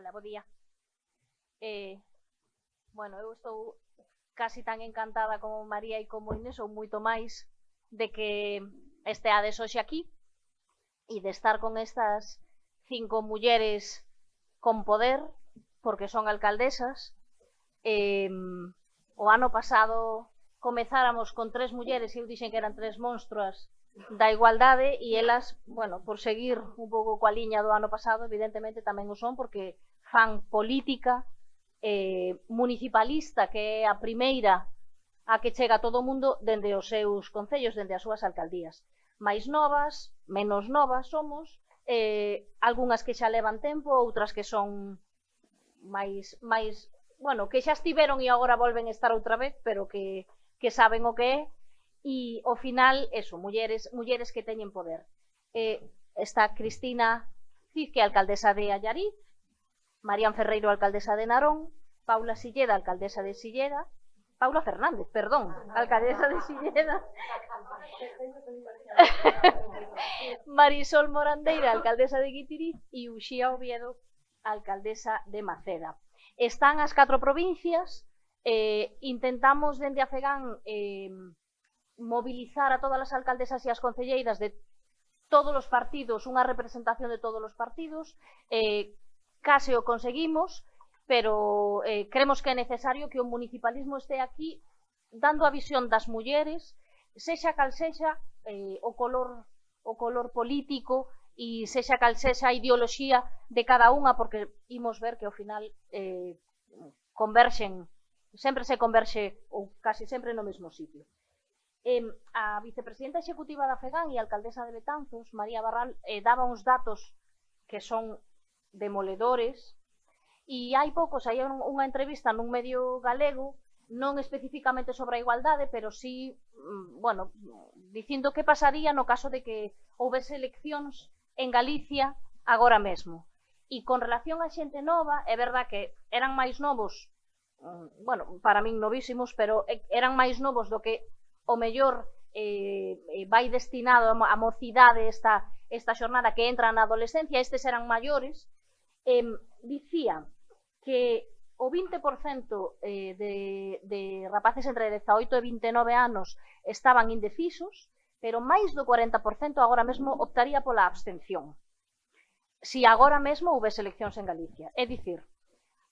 Hola, bo día. Bueno, eu estou casi tan encantada como María e como Inés, ou moito máis, de que esteades hoxe aquí e de estar con estas 5 mulleres con poder, porque son alcaldesas. O ano pasado comezáramos con 3 mulleres e eu dixen que eran 3 monstruas da igualdade e elas, bueno, por seguir un pouco coa liña do ano pasado, evidentemente tamén o son porque fan política municipalista, que é a primeira a que chega a todo o mundo dende os seus concellos, dende as súas alcaldías. Mais novas, menos novas somos, algunhas que xa levan tempo, outras que son máis, bueno, que xa estiveron e agora volven a estar outra vez, pero que saben o que é. E ao final, eso, mulleres que teñen poder. Está Cristina Cid, que é alcaldesa de Allariz, Marián Ferreiro, alcaldesa de Narón, Paula Silleda, alcaldesa de Silleda, Paula Fernández, perdón, alcaldesa de Silleda, Marisol Morandeira, alcaldesa de Guitiriz, e Uxía Oviedo, alcaldesa de Maceda. Están as 4 provincias, intentamos dende a FEGAN mobilizar a todas as alcaldesas e as concelleiras de todos os partidos, unha representación de todos os partidos, case o conseguimos, pero creemos que é necesario que o municipalismo este aquí dando a visión das mulleres, sexa cal sexa o color político e sexa cal sexa a ideoloxía de cada unha, porque imos ver que ao final converxen, sempre se converxe ou casi sempre no mesmo sitio. A vicepresidenta executiva da FEGAN e a alcaldesa de Betanzos, María Barral, daba uns datos que son demoledores, e hai poucos, hai unha entrevista nun medio galego, non especificamente sobre a igualdade, pero sí, bueno, dicindo que pasaría no caso de que houvese eleccións en Galicia agora mesmo. E con relación a xente nova, é verdad que eran máis novos, bueno, para min novísimos, pero eran máis novos do que o mellor vai destinado a mocidade esta xornada que entra na adolescencia. Estes eran maiores. Dicía que o 20% de rapaces entre 18 e 29 anos estaban indecisos, pero máis do 40% agora mesmo optaría pola abstención, si agora mesmo houvese eleccións en Galicia. É dicir,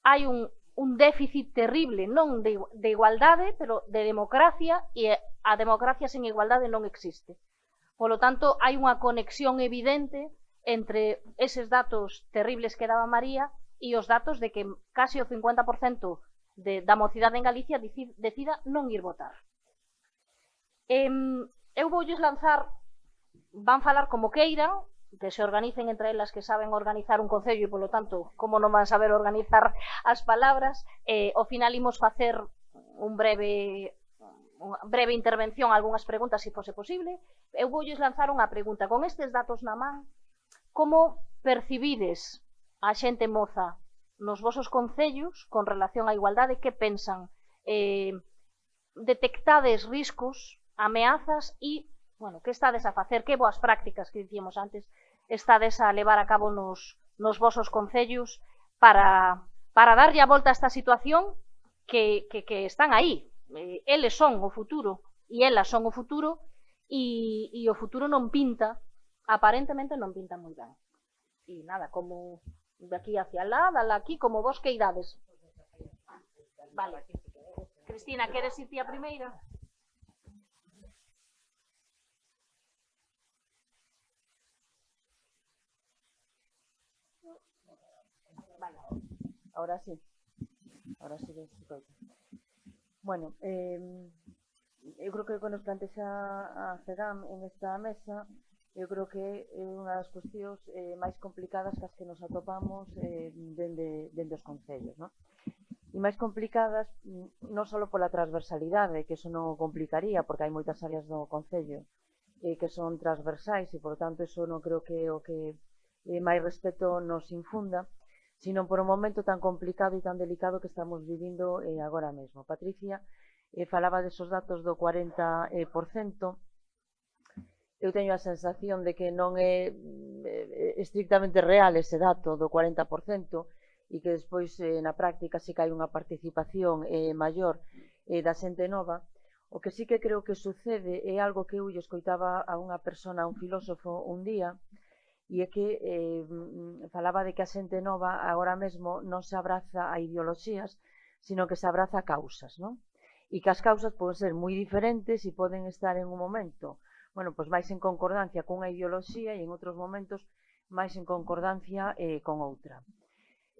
hai un déficit terrible, non de igualdade, pero de democracia, e a democracia sen igualdade non existe. Polo tanto, hai unha conexión evidente entre eses datos terribles que daba María e os datos de que casi o 50% da mocidade en Galicia decida non ir votar. Eu voulles lanzar, van falar como queiran, que se organicen entre elas que saben organizar un concello e, polo tanto, como non van saber organizar as palabras. Ao final imos facer unha breve intervención, algunhas preguntas, se fose posible. Eu voulles lanzar unha pregunta. Con estes datos na man, como percibides a xente moza nos vosos concellos con relación á igualdade? Que pensan? Detectades riscos, ameazas e, bueno, que estades a facer? Que boas prácticas, que dicíamos antes, estades a levar a cabo nos vosos concellos para darlle a volta a esta situación que están aí? Eles son o futuro e elas son o futuro, e o futuro non pinta, aparentemente non pinta moi ben. E nada, como de aquí hacia lá, dala aquí, como vos que idades. Vale. Cristina, queres ir ti a primeira? Vale. Ahora sí que se coita. Bueno, eu creo que o que nos plantexa a FEGAN en esta mesa, eu creo que é unha das cuestións máis complicadas que as que nos atopamos dende os concellos, non? E máis complicadas non só pola transversalidade, que eso non o complicaría, porque hai moitas áreas do concello que son transversais e, por tanto, eso non creo que o que máis respeto nos infunda, sino por un momento tan complicado e tan delicado que estamos vivindo agora mesmo. Patricia falaba desos datos do 40%. Eu teño a sensación de que non é estrictamente real ese dato do 40%, e que despois na práctica sí que hai unha participación maior da xente nova. O que sí que creo que sucede é algo que eu lle escoitaba a unha persona, a un filósofo un día, e é que falaba de que a xente nova agora mesmo non se abraza a ideoloxías, sino que se abraza a causas, non? E que as causas poden ser moi diferentes e poden estar en un momento, bueno, pois máis en concordancia cunha ideoloxía e en outros momentos máis en concordancia con outra.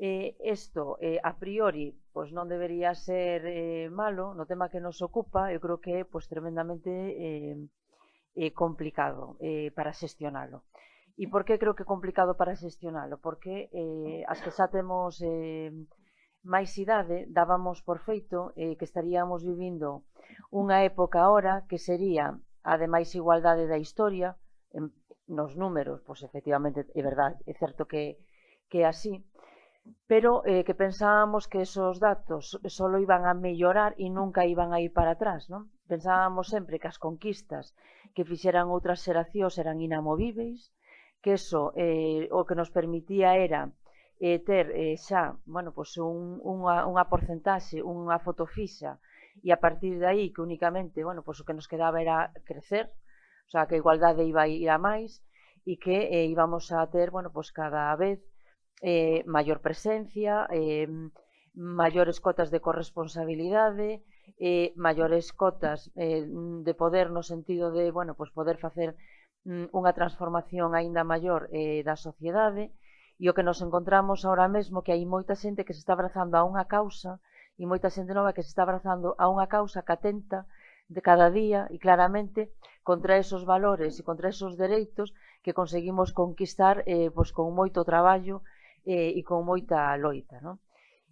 Isto, a priori, pois non debería ser malo, no tema que nos ocupa, eu creo que é pois tremendamente complicado para xestionalo. E por que creo que é complicado para xestionalo? Porque as que xa temos máis idade dábamos por feito que estaríamos vivindo unha época ahora que sería a de máis igualdade da historia, nos números, pois efectivamente é verdade, é certo que é así, pero que pensábamos que esos datos só iban a mellorar e nunca iban a ir para atrás, non? Pensábamos sempre que as conquistas que fixeran outras xeracións eran inamovíveis, que eso o que nos permitía era ter xa, bueno, pois unha porcentaxe, unha foto fixa, e a partir de aí que únicamente, bueno, pois o que nos quedaba era crecer, o sea, que a igualdade iba a ir a máis e que íbamos a ter, bueno, pois cada vez maior presencia, maiores cotas de corresponsabilidade, maiores cotas de poder no sentido de, bueno, pois poder facer unha transformación aínda maior da sociedade, e o que nos encontramos ahora mesmo que hai moita xente que se está abrazando a unha causa e moita xente nova que se está abrazando a unha causa que atenta de cada día e claramente contra esos valores e contra esos dereitos que conseguimos conquistar pois con moito traballo e con moita loita, non?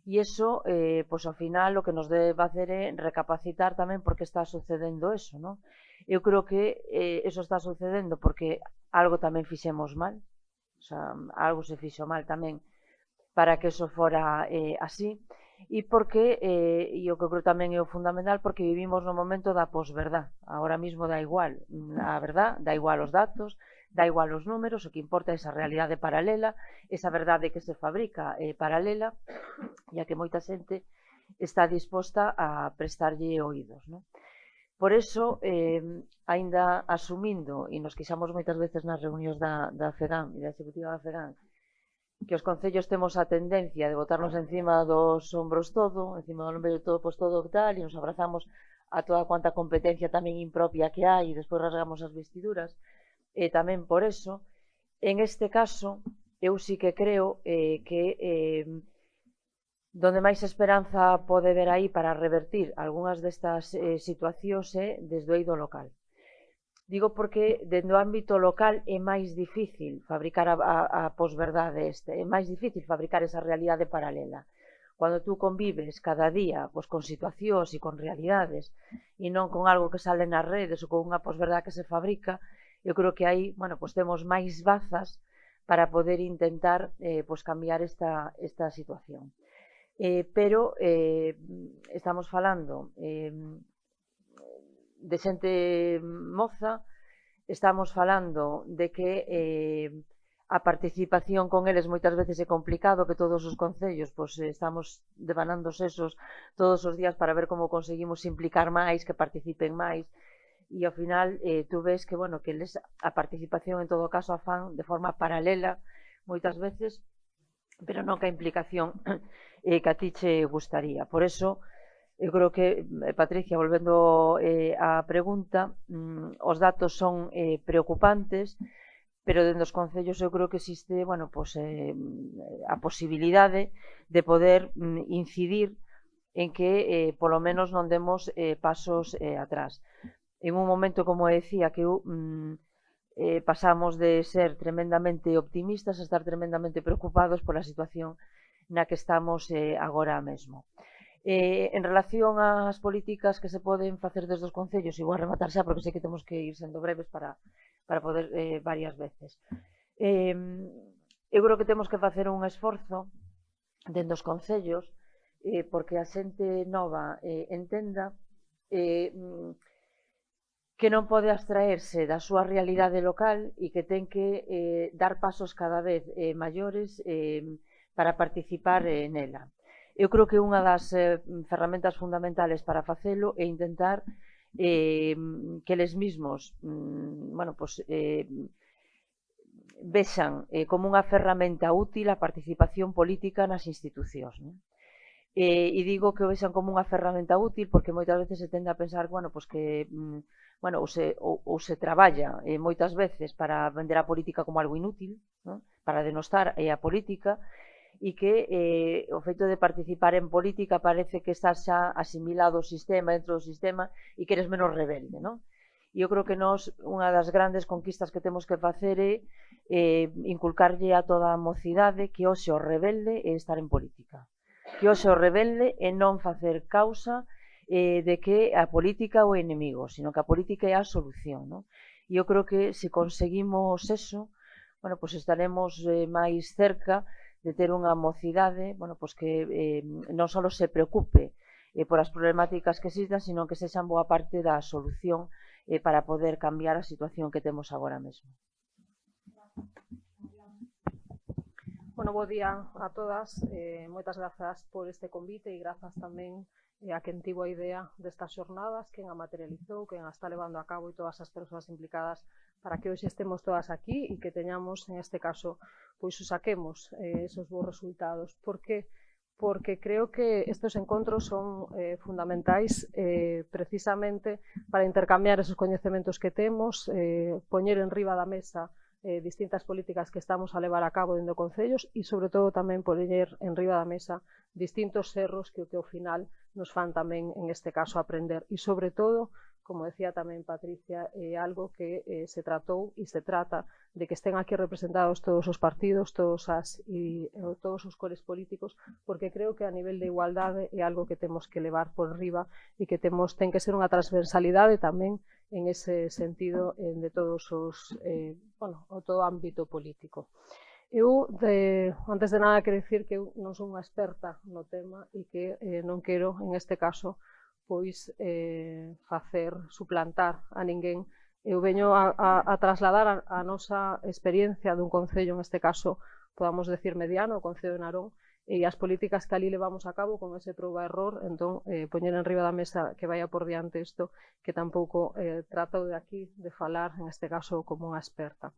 E iso, pois ao final o que nos debe facer é recapacitar tamén por que está sucedendo eso, non? Eu creo que eso está sucedendo porque algo tamén fixemos mal, o sea, algo se fixo mal tamén para que eso fora así, e porque, e o que creo tamén é o fundamental, porque vivimos no momento da posverdad. Agora mesmo dá igual a verdad, dá igual os datos, dá igual os números, o que importa é esa realidade paralela, esa verdade que se fabrica paralela, e a que moita xente está disposta a prestarlle oídos, non? Por iso, aínda asumindo, e nos quixamos moitas veces nas reunións da FEGAM e da Executiva da FEGAM, que os concellos temos a tendencia de botarnos encima dos ombros todo, encima do ombro de todo, pois todo tal, e nos abrazamos a toda cuanta competencia tamén impropia que hai, e despois rasgamos as vestiduras, e tamén por eso, en este caso, eu sí que creo que donde máis esperanza pode ver aí para revertir algunhas destas situacións é desde o eido local. Digo porque dentro do ámbito local é máis difícil fabricar a posverdade é máis difícil fabricar esa realidade paralela. Cando tú convives cada día pois, con situacións e con realidades e non con algo que sale nas redes ou con unha posverdade que se fabrica, eu creo que aí, bueno, pois temos máis bazas para poder intentar pois cambiar esta situación. Pero estamos falando de xente moza, estamos falando de que a participación con eles moitas veces é complicado, que todos os concellos pois, estamos devanando sesos todos os días para ver como conseguimos implicar máis, que participen máis, e ao final tú ves que, bueno, que eles a participación en todo caso a fan de forma paralela moitas veces, pero non que a implicación que a ti che gustaría. Por eso, eu creo que, Patricia, volvendo á pregunta, os datos son preocupantes, pero dentro dos concellos eu creo que existe, bueno, pois, a posibilidade de poder incidir en que polo menos non demos pasos atrás. En un momento, como decía, que eu pasamos de ser tremendamente optimistas a estar tremendamente preocupados pola situación na que estamos agora mesmo. En relación ás políticas que se poden facer desde os concellos, e vou a rematar xa porque sei que temos que ir sendo breves para poder varias veces. Eu creo que temos que facer un esforzo dentro dos concellos porque a xente nova entenda que non pode abstraerse da súa realidade local e que ten que dar pasos cada vez maiores para participar nela. Eu creo que unha das ferramentas fundamentales para facelo é intentar que eles mesmos vexan como unha ferramenta útil a participación política nas institucións, non? E digo que o vexan como unha ferramenta útil porque moitas veces se tende a pensar ou se traballa moitas veces para vender a política como algo inútil, non? Para denostar a política, e que o feito de participar en política parece que estás xa asimilado ao sistema, dentro do sistema, e que eres menos rebelde, non? E eu creo que nós, unha das grandes conquistas que temos que facer é inculcarlle a toda a mocidade que hoxe o rebelde é estar en política, que hoxe o rebelde é non facer causa de que a política é o enemigo, sino que a política é a solución, non? E eu creo que se conseguimos eso, estaremos máis cerca de ter unha mocidade que non só se preocupe por as problemáticas que existan, sino que sexan boa parte da solución para poder cambiar a situación que temos agora mesmo. Bo día a todas, moitas grazas por este convite e grazas tamén a quen tivo a idea destas xornadas, quen a materializou, quen a está levando a cabo e todas as persoas implicadas para que hoxe estemos todas aquí e que teñamos, en este caso, pois saquemos esos bons resultados. Por que? Porque creo que estes encontros son fundamentais precisamente para intercambiar esos coñecementos que temos, poñer en riba da mesa distintas políticas que estamos a levar a cabo dentro de concellos e, sobre todo, tamén poñer en riba da mesa distintos erros que ao final nos fan tamén, en este caso, aprender. E, sobre todo, como decía tamén Patricia, algo que se tratou e se trata de que estén aquí representados todos os partidos, todos os cores políticos, porque creo que a nivel de igualdade é algo que temos que levar por riba e que ten que ser unha transversalidade tamén en ese sentido de todos os, o todo ámbito político. Eu, antes de nada, quero dicir que eu non son unha experta no tema e que non quero, en este caso, pois suplantar a ninguén. Eu veño a trasladar a nosa experiencia dun concello, en este caso, podamos decir mediano, o Concello de Narón, e as políticas que ali levamos a cabo con ese proba-error, entón, poñer en riba da mesa que vaya por diante isto, que tampouco trato de aquí de falar, en este caso, como unha experta.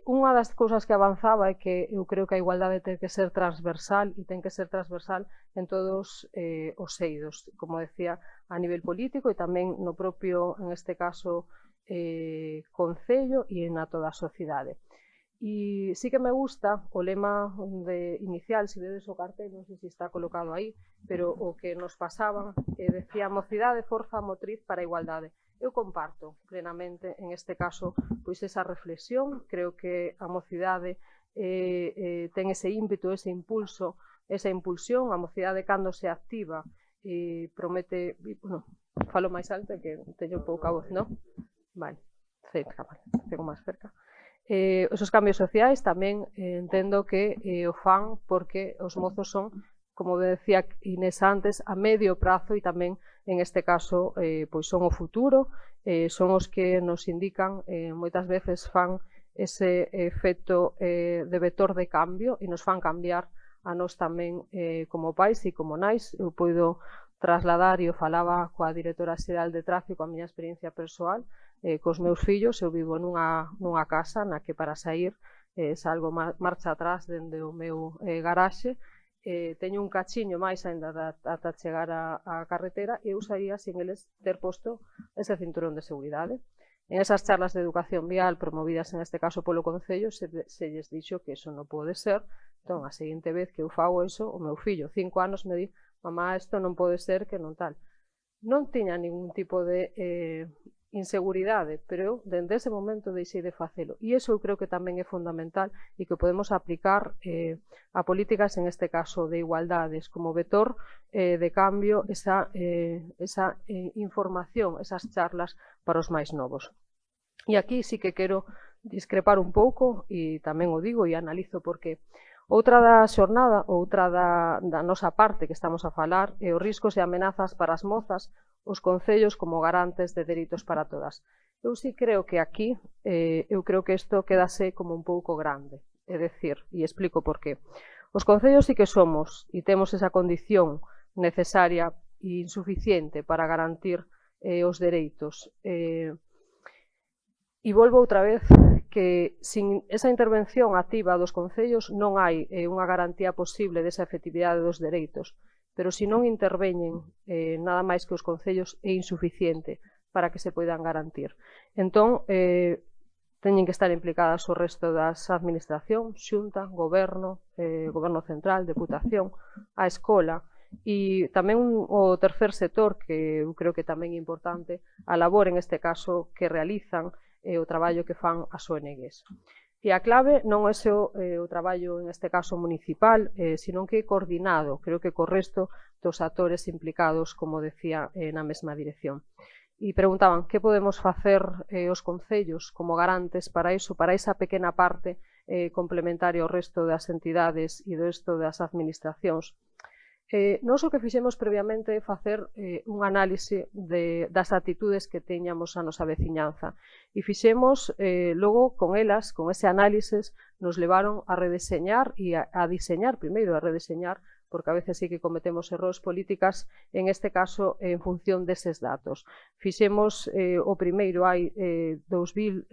Unha das cousas que avanzaba é que eu creo que a igualdade ten que ser transversal e ten que ser transversal en todos os eidos, como decía, a nivel político e tamén no propio, en este caso, concello e na toda a sociedade. E sí que me gusta o lema inicial, se vedes o cartel, non sei se está colocado aí, pero o que nos pasaban decía mocidade, forza motriz para a igualdade. Eu comparto plenamente, en este caso, pois esa reflexión. Creo que a mocidade ten ese ímpetu, ese impulso, esa impulsión. A mocidade, cando se activa, promete... Falo máis alto que teño pouca voz, non? Vale, tengo máis cerca. Esos cambios sociais tamén entendo que o fan porque os mozos son, como decía Inés antes, a medio prazo e tamén, en este caso, pois son o futuro, son os que nos indican, moitas veces fan ese efecto de vector de cambio e nos fan cambiar a nós tamén como pais e como nais. Eu podo trasladar, e eu falaba coa directora xeral de tráfico, a miña experiencia persoal, cos meus fillos. Eu vivo nunha casa na que para sair salgo marcha atrás dende o meu garaxe, teño un cachiño máis ainda ata chegar á carretera e eu saía sin eles ter posto ese cinturón de seguridade. En esas charlas de educación vial promovidas en este caso polo Concello se lles dixo que eso non pode ser. Entón, a seguinte vez que eu fago eso, o meu fillo, 5 anos, me di: mamá, isto non pode ser, que non tal. Non tiña ningún tipo de inseguridade, pero eu, dende ese momento, deixei de facelo. E iso eu creo que tamén é fundamental e que podemos aplicar a políticas, en este caso, de igualdades, como vector de cambio, esa información, esas charlas para os máis novos. E aquí sí que quero discrepar un pouco, e tamén o digo e analizo porque outra da xornada, outra da nosa parte que estamos a falar é os riscos e amenazas para as mozas, os concellos como garantes de dereitos para todas. Eu sí creo que aquí, eu creo que isto quedase como un pouco grande, é dicir, e explico por qué. Os concellos sí que somos e temos esa condición necesaria e insuficiente para garantir os dereitos. E volvo outra vez que sin esa intervención activa dos concellos non hai unha garantía posible desa efectividade dos dereitos, pero se non interveñen nada máis que os concellos é insuficiente para que se poidan garantir. Entón, teñen que estar implicadas o resto das administracións, Xunta, Goberno, Goberno Central, Deputación, a Escola e tamén o tercer sector, que eu creo que tamén é importante, a labor en este caso que realizan o traballo que fan as ONGs. E a clave non é só o traballo en este caso municipal, senón que é coordinado, creo que co resto dos actores implicados, como decía, na mesma dirección. E preguntaban que podemos facer os concellos como garantes para iso, para esa pequena parte complementaria ao resto das entidades e do resto das administracións. Nós o que fixemos previamente é facer un análise das actitudes que teñamos a nosa veciñanza e fixemos, logo con elas, con ese análisis, nos levaron a redeseñar e a diseñar, primeiro a redeseñar, porque a veces sí que cometemos errores políticas, en este caso en función deses datos. Fixemos o primeiro hai 2002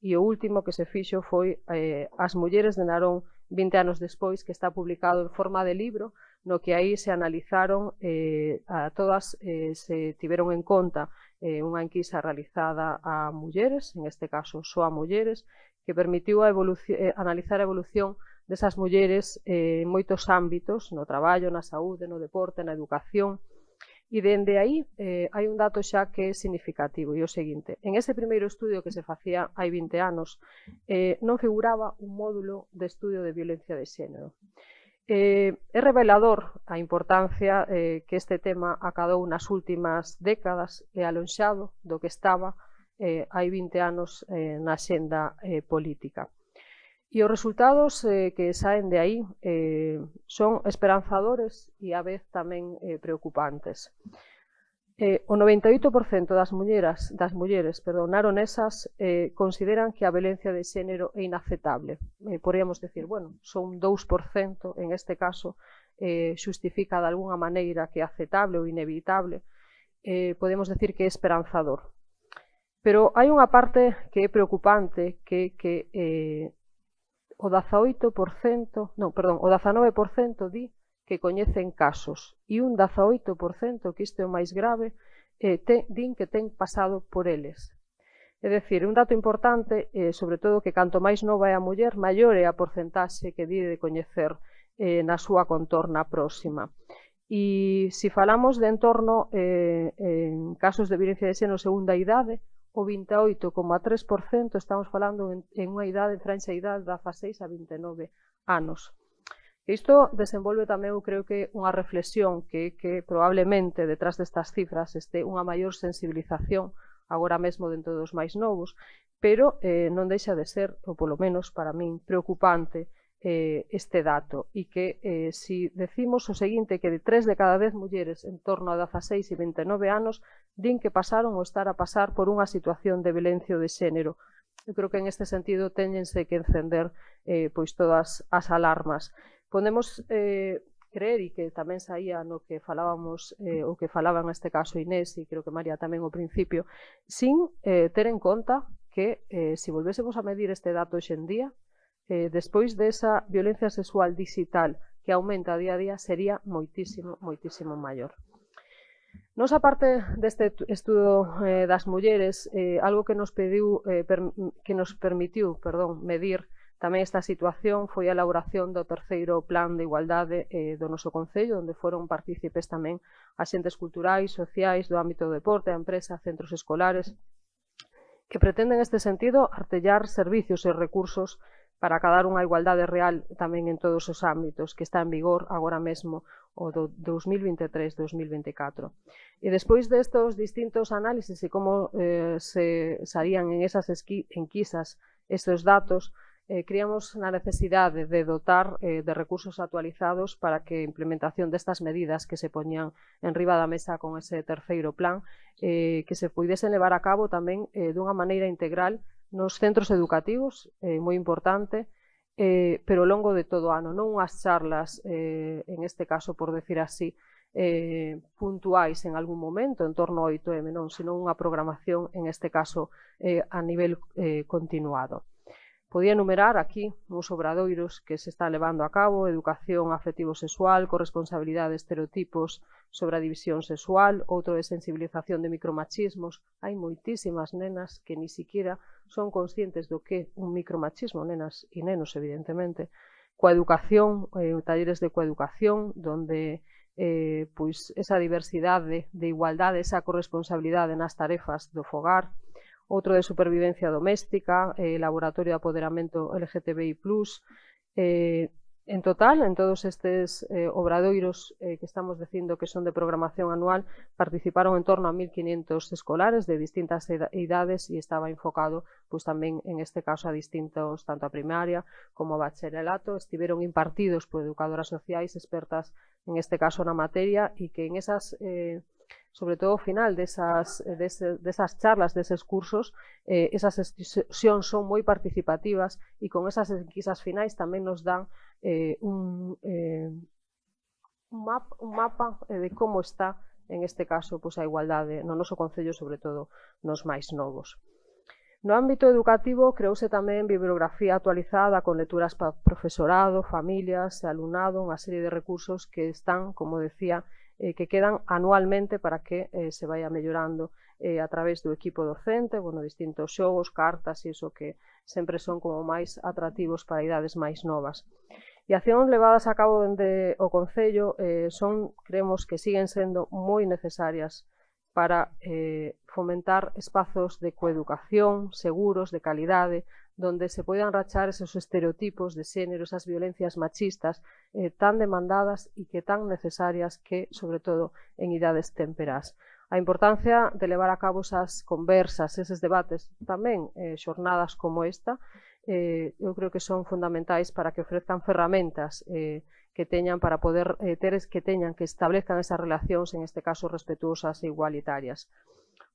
e o último que se fixo foi As mulleres de Narón 20 anos despois, que está publicado en forma de libro, no que aí se analizaron a todas, se tiveron en conta unha enquisa realizada a mulleres, en este caso só a mulleres, que permitiu analizar a evolución desas mulleres en moitos ámbitos, no traballo, na saúde, no deporte, na educación, e dende aí hai un dato xa que é significativo, e o seguinte: en ese primeiro estudio que se facía hai 20 anos non figuraba un módulo de estudio de violencia de xénero. É revelador a importancia que este tema acadou nas últimas décadas e alonxado do que estaba hai 20 anos na xenda política. E os resultados que saen de aí son esperanzadores e a vez tamén preocupantes. O 98% das mulleres naronesas consideran que a violencia de xénero é inaceptable. Podríamos decir, bueno, son un 2%, en este caso, xustifica de alguna maneira que é aceptable ou inevitable. Podemos decir que é esperanzador. Pero hai unha parte que é preocupante, que o 19% di que coñecen casos e un 18%, que isto é o máis grave, din que ten pasado por eles. É dicir, un dato importante, sobre todo que canto máis nova é a muller, maior é a porcentaxe que di de coñecer na súa contorna próxima. E se falamos de entorno en casos de violencia de xénero segunda idade, o 28,3% estamos falando en unha idade, franxa idade de 16 a 29 anos. Isto desenvolve tamén, eu creo que unha reflexión que probablemente detrás destas cifras este unha maior sensibilización agora mesmo dentro dos máis novos, pero non deixa de ser, ou polo menos para min, preocupante este dato, e que se decimos o seguinte, que de 3 de cada 10 mulleres en torno a 16 e 29 anos din que pasaron ou estar a pasar por unha situación de violencia de xénero. Eu creo que en este sentido téñense que encender pois todas as alarmas. Podemos creer, e que tamén saía no que falábamos, o que falaba en este caso Inés, e creo que María tamén ao principio, sin ter en conta que se volvésemos a medir este dato hoxe en día, despois desa violencia sexual digital que aumenta día a día, sería moitísimo, moitísimo maior. Nos, a parte deste estudo das mulleres, algo que nos permitiu medir tamén esta situación foi a elaboración do terceiro plan de igualdade do noso concello, onde foron partícipes tamén axentes culturais, sociais, do ámbito do deporte, a empresa, centros escolares, que pretenden neste sentido artellar servicios e recursos para acadar unha igualdade real tamén en todos os ámbitos que está en vigor agora mesmo o do 2023-2024. E despois destos distintos análisis e como se saían en esas enquisas estes datos, criamos na necesidade de dotar de recursos actualizados para que a implementación destas medidas que se poñían en riba da mesa con ese terceiro plan que se puidesen levar a cabo tamén dunha maneira integral nos centros educativos, moi importante, pero ao longo de todo o ano, non unhas charlas, en este caso, por decir así, puntuais en algún momento en torno ao 8M, non, senón unha programación, en este caso, a nivel continuado. Podía enumerar aquí uns obradoiros que se están levando a cabo: educación afectivo-sexual, corresponsabilidade de estereotipos sobre a división sexual, outro de sensibilización de micromachismos. Hai moitísimas nenas que ni siquiera son conscientes do que un micromachismo, nenas e nenos, evidentemente. Coeducación, talleres de coeducación, donde pois esa diversidade de igualdade, esa corresponsabilidade nas tarefas do fogar. Outro de supervivencia doméstica, laboratorio de apoderamento LGTBI+. En total, en todos estes obradoiros que estamos dicindo que son de programación anual, participaron en torno a 1.500 escolares de distintas idades e estaba enfocado pois tamén, en este caso, a distintos, tanto a primaria como a bacharelato. Estiveron impartidos por educadoras sociais expertas, en este caso, na materia, e que en esas sobre todo ao final desas charlas, deses cursos, esas sesións son moi participativas e con esas enquisas finais tamén nos dan un mapa de como está, en este caso, pois, a igualdade no noso concello, sobre todo nos máis novos. No ámbito educativo, creouse tamén bibliografía actualizada con lecturas para profesorado, familias e alumnado, unha serie de recursos que están, como decía, que quedan anualmente para que se vaya mellorando a través do equipo docente, distintos xogos, cartas e iso que sempre son como máis atractivos para idades máis novas. E accións levadas a cabo dende o Concello creemos que siguen sendo moi necesarias para fomentar espazos de coeducación seguros, de calidade, donde se poidan rachar esos estereotipos de xénero, esas violencias machistas tan demandadas e que tan necesarias que, sobre todo, en idades temperás. A importancia de levar a cabo esas conversas, eses debates, tamén xornadas como esta, eu creo que son fundamentais para que ofrezcan ferramentas que teñan para poder que establezcan esas relacións, en este caso, respetuosas e igualitarias.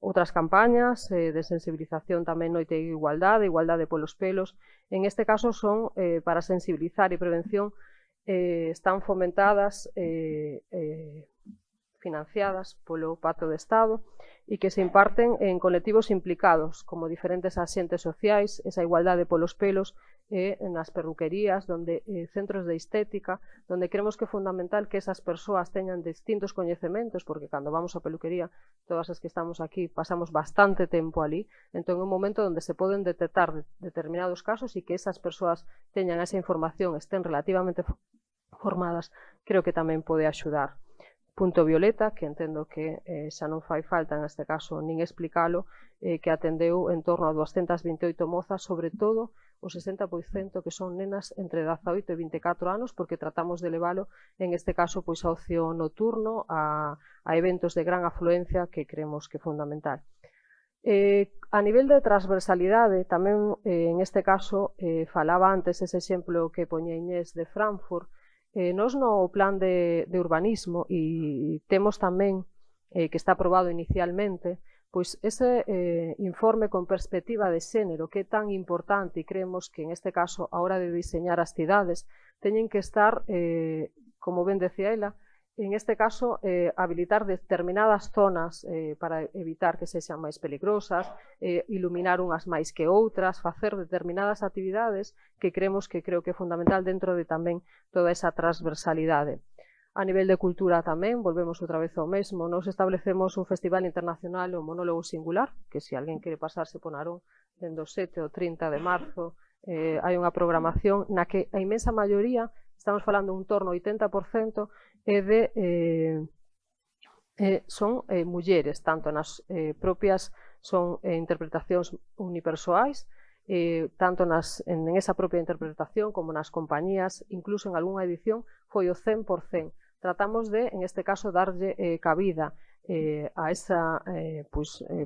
Outras campañas de sensibilización tamén noite de igualdade polos pelos, en este caso son para sensibilizar e prevención, están fomentadas, financiadas polo Pacto de Estado e que se imparten en colectivos implicados, como diferentes axentes sociais, esa igualdade polos pelos, nas perruquerías, centros de estética, donde creemos que é fundamental que esas persoas teñan distintos coñecementos, porque cando vamos á peluquería, todas as que estamos aquí pasamos bastante tempo ali, entón é un momento onde se poden detectar determinados casos e que esas persoas teñan esa información, estén relativamente formadas, creo que tamén pode axudar. Punto Violeta, que entendo que xa non fai falta en este caso nin explicalo, que atendeu en torno a 228 mozas, sobre todo o 60% que son nenas entre 18 e 24 anos, porque tratamos de levalo, en este caso, pois a ocio nocturno, a eventos de gran afluencia que creemos que é fundamental. A nivel de transversalidade, tamén en este caso, falaba antes ese exemplo que poña Inés de Frankfurt, nos no plan de urbanismo e temos tamén, que está aprobado inicialmente, pois ese informe con perspectiva de xénero que é tan importante e creemos que en este caso a hora de diseñar as cidades teñen que estar, como ben decía ela, en este caso habilitar determinadas zonas para evitar que sexan máis peligrosas, iluminar unhas máis que outras, facer determinadas actividades que creo que é fundamental dentro de tamén toda esa transversalidade. A nivel de cultura tamén, volvemos outra vez ao mesmo, nos establecemos un festival internacional, o Monólogo Singular, que se alguén quere pasarse por Narón, dende o 7 ao 30 de marzo, hai unha programación na que a inmensa maioría, estamos falando un torno 80%, son mulleres, tanto nas propias son interpretacións unipersoais, tanto en esa propia interpretación como nas compañías, incluso en algunha edición foi o 100%. Tratamos de, en este caso, darlle cabida a esa,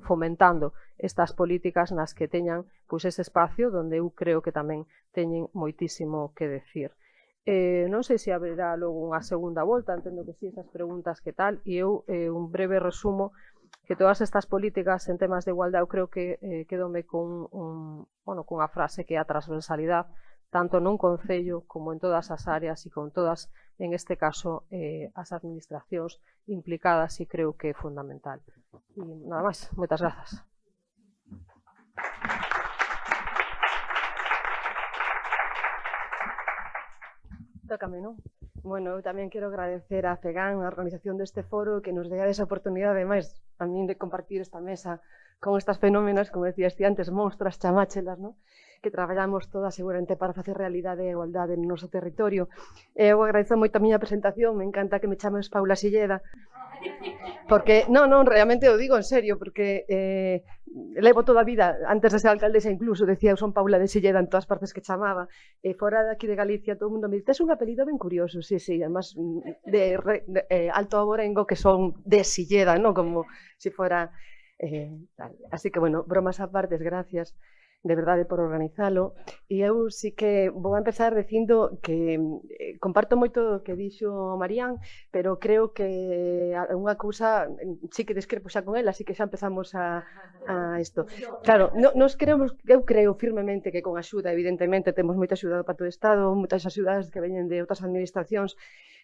fomentando estas políticas nas que teñan ese espacio donde eu creo que tamén teñen moitísimo que decir. Non sei se haberá logo unha segunda volta, entendo que sí, esas preguntas que tal, e eu un breve resumo que todas estas políticas en temas de igualdade eu creo que quedome con unha frase que é a transversalidade tanto nun concello como en todas as áreas e con todas, en este caso, as administracións implicadas, e creo que é fundamental. E nada máis, moitas grazas. Tócame, non? Bueno, eu tamén quero agradecer a FEGAN, a organización deste foro, que nos dea esa oportunidade, máis, a min de compartir esta mesa con estas fenómenas, como decías ti antes, monstras, chamáchelas, non? Que traballamos todas seguramente para facer realidade e igualdade no noso territorio. Eu agradezo moito a miña presentación, me encanta que me chames Paula Silleda, porque, non, realmente o digo en serio, porque levo toda a vida, antes de ser alcaldesa incluso, decía eu son Paula de Silleda en todas partes que chamaba, e fora de aquí de Galicia todo o mundo me dice, tes un apelido ben curioso, sí, además de Alto Aborengo, que son de Silleda, non como se fora tal. Así que, bueno, bromas apartes, gracias de verdade por organizalo, e eu sí que vou a empezar dicindo que comparto moito o que dixo Marían, pero creo que unha cousa sí que descrepo xa con ela, así que xa empezamos a isto. Claro, nos creemos, eu creo firmemente que con axuda, evidentemente, temos moita axuda do Pacto de Estado, moitas axudas que veñen de outras administracións,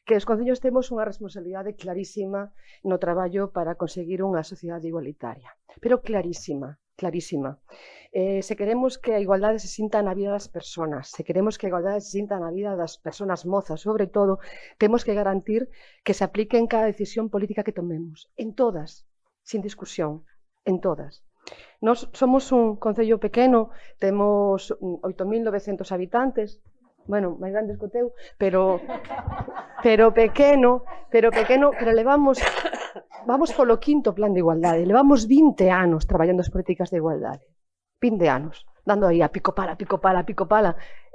que os concellos temos unha responsabilidade clarísima no traballo para conseguir unha sociedade igualitaria, pero clarísima. Se queremos que a igualdade se sinta na vida das persoas, se queremos que a igualdade se sinta na vida das persoas mozas, sobre todo, temos que garantir que se aplique en cada decisión política que tomemos, en todas, sin discusión, en todas. Nos somos un concello pequeno, temos 8.900 habitantes, bueno, máis grandes que o teu, pero pequeno, pero vamos polo quinto plan de igualdade, levamos 20 anos traballando as políticas de igualdade, 20 anos, dando aí a pico pala,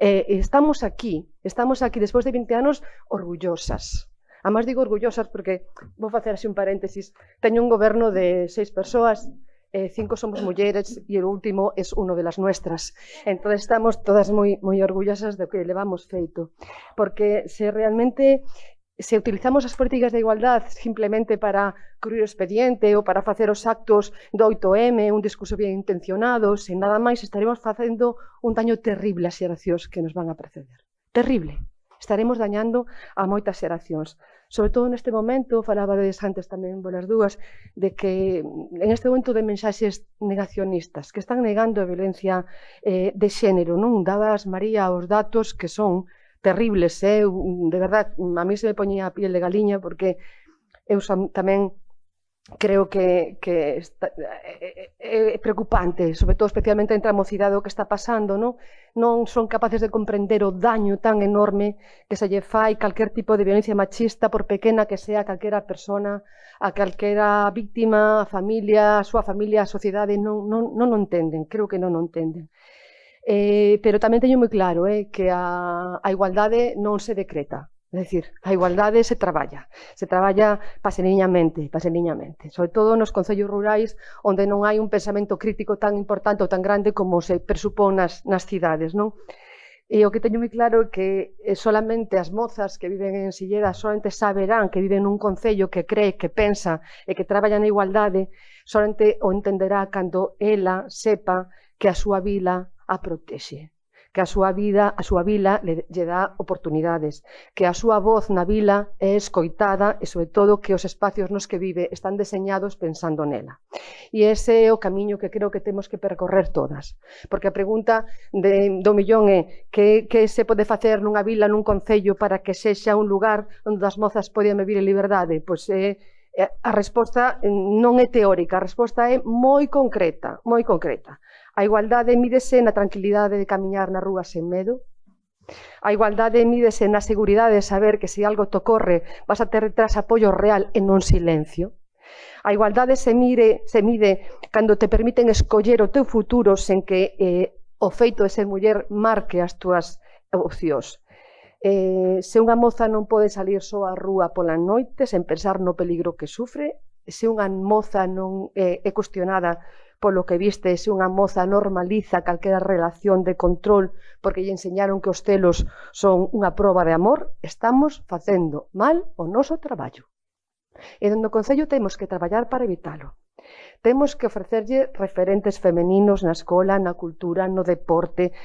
estamos aquí, despois de 20 anos, orgullosas. Además digo orgullosas porque, vou facer así un paréntesis, teño un goberno de 6 persoas, 5 somos mulleres e o último es uno de las nuestras. Entón estamos todas moi orgullosas de que levamos feito, porque se realmente se utilizamos as políticas de igualdade simplemente para cubrir o expediente ou para facer os actos do 8M, un discurso bien intencionado, sen nada máis estaremos facendo un daño terrible ás xeracións que nos van a preceder. Terrible. Estaremos dañando a moitas xeracións. Sobre todo neste momento, falabades antes tamén polas dúas, de que en este momento de mensaxes negacionistas que están negando a violencia de xénero, non? Dabas, María, os datos que son terribles, de verdad, a mí se me poñía a piel de galiña porque eu tamén creo que é preocupante, sobre todo especialmente entre a mocidade o que está pasando, non son capaces de comprender o daño tan enorme que se lle fai calquer tipo de violencia machista, por pequena que sea calquera persona, a calquera víctima, a familia, a súa familia, a sociedade, non o entenden, creo que non o entenden. Pero tamén teño moi claro que a igualdade non se decreta, é dicir, a igualdade se traballa paseniñamente, sobre todo nos concellos rurais onde non hai un pensamento crítico tan importante ou tan grande como se presupón nas cidades, non? E o que teño moi claro é que solamente as mozas que viven en Silleda solamente saberán que viven nun concello que cree, que pensa e que traballa na igualdade, solamente o entenderá cando ela sepa que a súa vila a protexe, que a súa vila lle dá oportunidades, que a súa voz na vila é escoitada e, sobre todo, que os espacios nos que vive están deseñados pensando nela. E ese é o camiño que creo que temos que percorrer todas, porque a pregunta do millón é que se pode facer nunha vila, nun concello, para que sexa un lugar onde as mozas poden vivir en liberdade? Pois a resposta non é teórica, a resposta é moi concreta, moi concreta. A igualdade mídese na tranquilidade de camiñar na rúa sen medo. A igualdade mídese na seguridade de saber que se algo te ocorre vas a ter detrás apoio real e non silencio. A igualdade se mide cando te permiten escoller o teu futuro sen que o feito de ser muller marque as túas opcións. Se unha moza non pode salir só á rúa pola noite sen pensar no peligro que sufre, se unha moza non é cuestionada polo que viste, se unha moza normaliza calquera relación de control porque lle enseñaron que os celos son unha proba de amor, estamos facendo mal o noso traballo. E dentro do Concello temos que traballar para evitalo. Temos que ofrecerlle referentes femeninos na escola, na cultura, no deporte.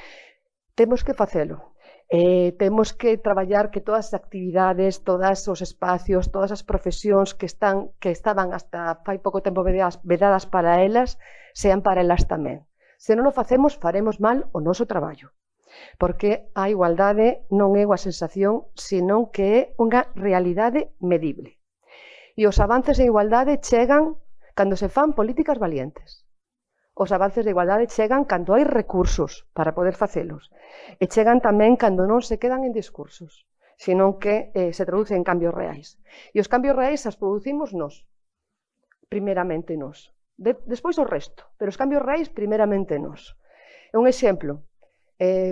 Temos que facelo. Temos que traballar que todas as actividades, todos os espacios, todas as profesións que estaban hasta fai pouco tempo vedadas para elas, sean para elas tamén. Se non o facemos, faremos mal o noso traballo. Porque a igualdade non é unha sensación, senón que é unha realidade medible. E os avances en igualdade chegan cando se fan políticas valientes. Os avances de igualdade chegan cando hai recursos para poder facelos. E chegan tamén cando non se quedan en discursos, senón que se traducen en cambios reais. E os cambios reais as producimos nós, primeramente nós. Despois o resto, pero os cambios reais primeramente nós. Un exemplo,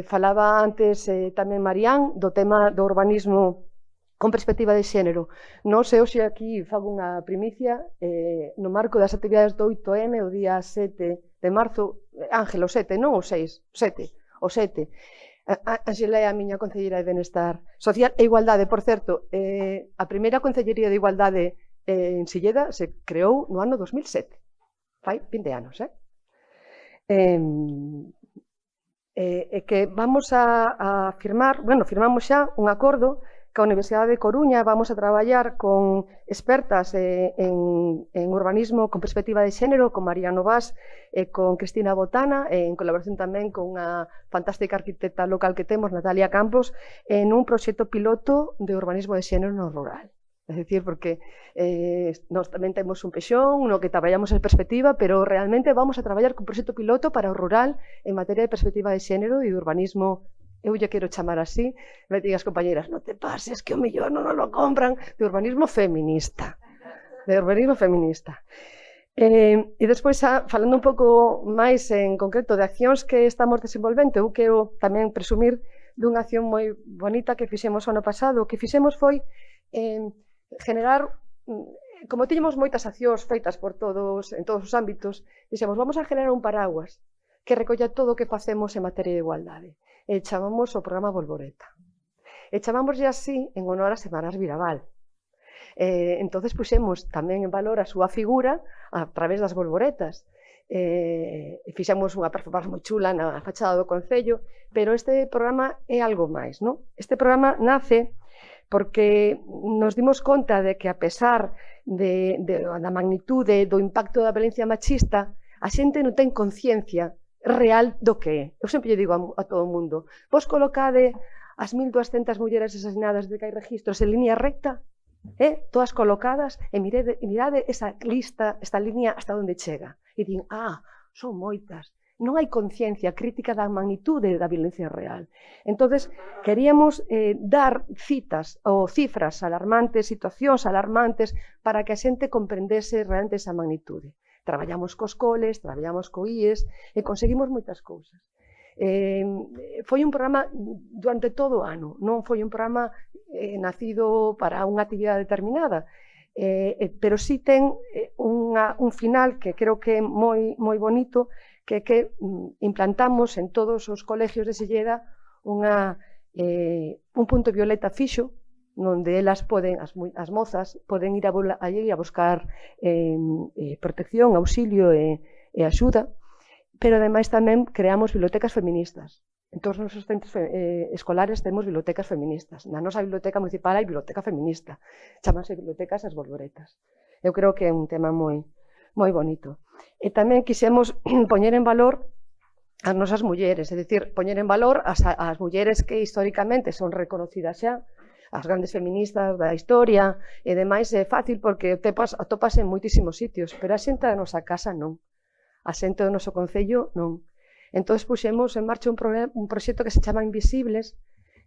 falaba antes tamén Marián do tema do urbanismo con perspectiva de xénero. Nós hoxe aquí fago unha primicia no marco das actividades do 8M o día 7 de marzo, Ángel, o 7, non o 6, o 7. Ángela é a miña concelleira de Benestar Social e Igualdade, por certo, a primeira concellería de Igualdade en Silleda se creou no ano 2007. Fai 20 anos, que vamos a firmar, firmamos xa un acordo que a Universidade de Coruña, vamos a traballar con expertas en urbanismo con perspectiva de xénero, con María Novás e con Cristina Botana, en colaboración tamén con unha fantástica arquitecta local que temos, Natalia Campos, en un proxecto piloto de urbanismo de xénero no rural. É dicir, porque nós tamén temos un pexón no que traballamos en perspectiva, pero realmente vamos a traballar con un proxecto piloto para o rural en materia de perspectiva de xénero e de urbanismo, eu lle quero chamar así, me digas compañeras, non te pases, que o millón non lo compran, de urbanismo feminista. De urbanismo feminista. E despois, falando un pouco máis en concreto de accións que estamos desenvolvendo, eu quero tamén presumir dunha acción moi bonita que fixemos o ano pasado. O que fixemos foi generar, como tiñemos moitas accións feitas por en todos os ámbitos, dixemos, vamos a generar un paraguas que recolla todo o que facemos en materia de igualdade. E chamamos o programa Bolboreta. E chamámoslle así en honor a Semanas Viraval. Entonces puxemos tamén en valor a súa figura a través das bolboretas. Fixemos unha performance moi chula na fachada do Concello, pero este programa é algo máis, non? Este programa nace porque nos dimos conta de que, a pesar da magnitude do impacto da violencia machista, a xente non ten conciencia real do que é. Eu sempre lle digo a todo o mundo, vos colocade as 1.200 mulleres asasinadas de que hai registros en línea recta, todas colocadas, e mirade esa lista, esta línea hasta onde chega. E din, son moitas. Non hai conciencia crítica da magnitude da violencia real. Entonces, queríamos dar citas ou cifras alarmantes, situacións alarmantes, para que a xente comprendese realmente esa magnitude. Traballamos cos coles, traballamos co IES e conseguimos moitas cousas. Foi un programa durante todo o ano, non foi un programa nacido para unha actividade determinada, pero sí ten un final que creo que é moi bonito, que implantamos en todos os colegios de Silleda un punto violeta fixo, onde elas poden, as mozas, poden ir allí a buscar protección, auxilio e axuda, pero ademais tamén creamos bibliotecas feministas. En todos os nosos centros escolares temos bibliotecas feministas. Na nosa biblioteca municipal hai biblioteca feminista. Chámanse bibliotecas as bolboretas. Eu creo que é un tema moi bonito. E tamén quixemos poñer en valor as nosas mulleres, é dicir, poñer en valor as mulleres que históricamente son reconocidas xa, as grandes feministas da historia, e demais é fácil porque atopas en moitísimos sitios, pero a xente da nosa casa non. A xente do noso concello non. Entón, puxemos en marcha un proxecto que se chama Invisibles,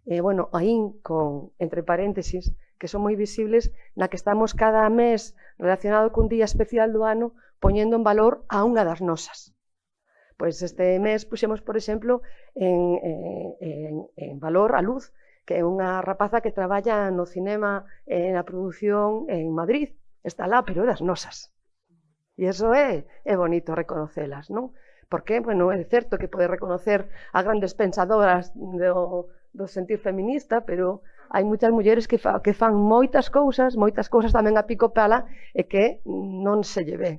aí con, entre paréntesis, que son moi visibles, na que estamos cada mes relacionado cun día especial do ano poñendo en valor a unha das nosas. Pois este mes puxemos, por exemplo, en valor a Luz, que é unha rapaza que traballa no cinema, na produción en Madrid. Está lá, pero é das nosas. E iso é bonito reconocelas, non? Porque, é certo que pode reconocer a grandes pensadoras do sentir feminista, pero hai moitas mulleres que fan moitas cousas tamén a pico pala, e que non se lle ve.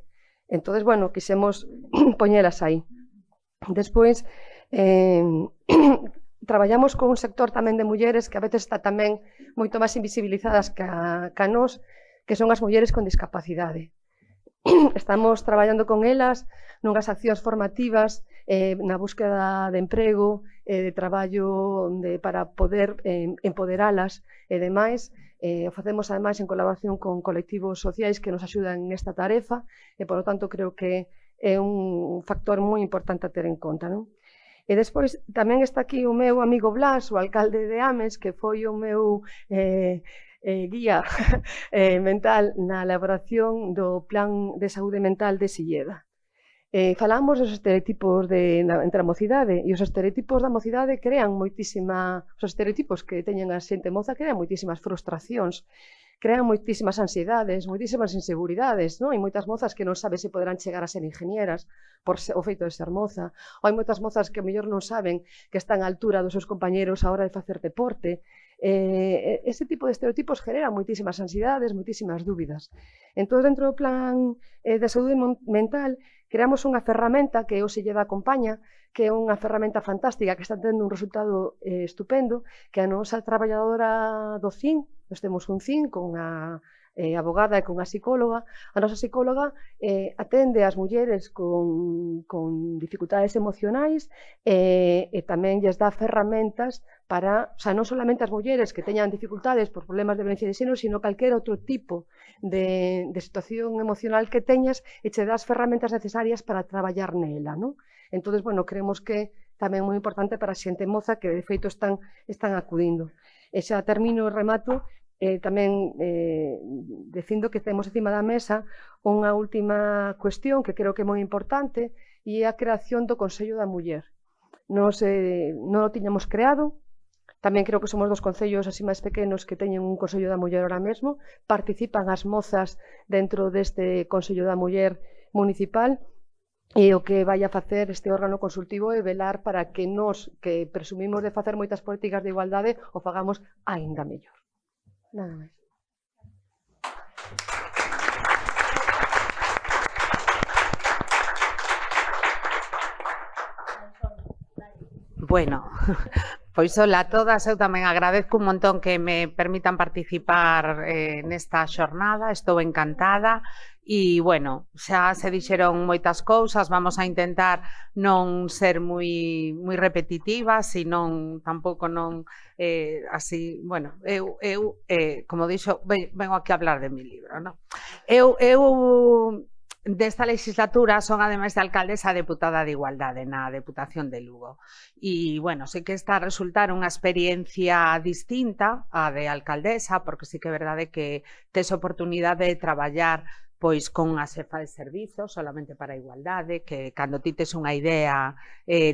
Entón, quixemos poñelas aí. Despois, traballamos con un sector tamén de mulleres que a veces está tamén moito máis invisibilizadas que nós, que son as mulleres con discapacidade. Estamos traballando con elas nunhas accións formativas na búsqueda de emprego, de traballo para poder empoderalas e demais. O facemos ademais en colaboración con colectivos sociais que nos axudan nesta tarefa e, por lo tanto, creo que é un factor moi importante a ter en conta, non? E despois tamén está aquí o meu amigo Blas, o alcalde de Ames, que foi o meu guía mental na elaboración do Plan de Saúde Mental de Silleda. Falamos dos estereotipos entre a mocidade, e os estereotipos da mocidade crean moitísima... Os estereotipos que teñen a xente moza crean moitísimas frustracións, crean moitísimas ansiedades, moitísimas inseguridades, non? Hai moitas mozas que non saben se poderán chegar a ser ingenieras por o feito de ser moza, ou hai moitas mozas que a mellor non saben que están á altura dos seus compañeros a hora de facer deporte. Ese tipo de estereotipos genera moitísimas ansiedades, moitísimas dúbidas. Entón, dentro do plan de saúde mental, creamos unha ferramenta que o Silleda acompaña, que é unha ferramenta fantástica que está tendo un resultado estupendo, que a nosa traballadora do CIN, nós temos un CIN con a abogada e con a psicóloga. A nosa psicóloga atende as mulleres con dificultades emocionais e tamén lles dá ferramentas para, non solamente as mulleres que teñan dificultades por problemas de violencia de xénero, sino calquer outro tipo de situación emocional que teñas e che das ferramentas necesarias para traballar nela, non? Entón, bueno, creemos que tamén é moi importante para a xente moza que de feito están acudindo. E xa termino e remato tamén dicindo que temos encima da mesa unha última cuestión que creo que é moi importante e é a creación do Consello da Muller. Nos non o tiñamos creado, tamén creo que somos dos concellos así máis pequenos que teñen un Consello da Muller ahora mesmo, participan as mozas dentro deste Consello da Muller municipal. E o que vai a facer este órgano consultivo é velar para que nós, que presumimos de facer moitas políticas de igualdade, o fagamos aínda mellor. Nada máis. Bueno, pois hola a todas, eu tamén agradezco un montón que me permitan participar nesta xornada, estou encantada. E, bueno, xa se dixeron moitas cousas, vamos a intentar non ser moi repetitivas, senón tampouco non así, bueno, eu como dixo, vengo aquí a hablar de mi libro, non? Eu desta legislatura son ademais de alcaldesa deputada de Igualdade na Deputación de Lugo. E, bueno, sei que está a resultar unha experiencia distinta á de alcaldesa, porque sí que é verdade que tes oportunidade de traballar pois con unha xefa de servizo solamente para a igualdade, que cando ti tes unha idea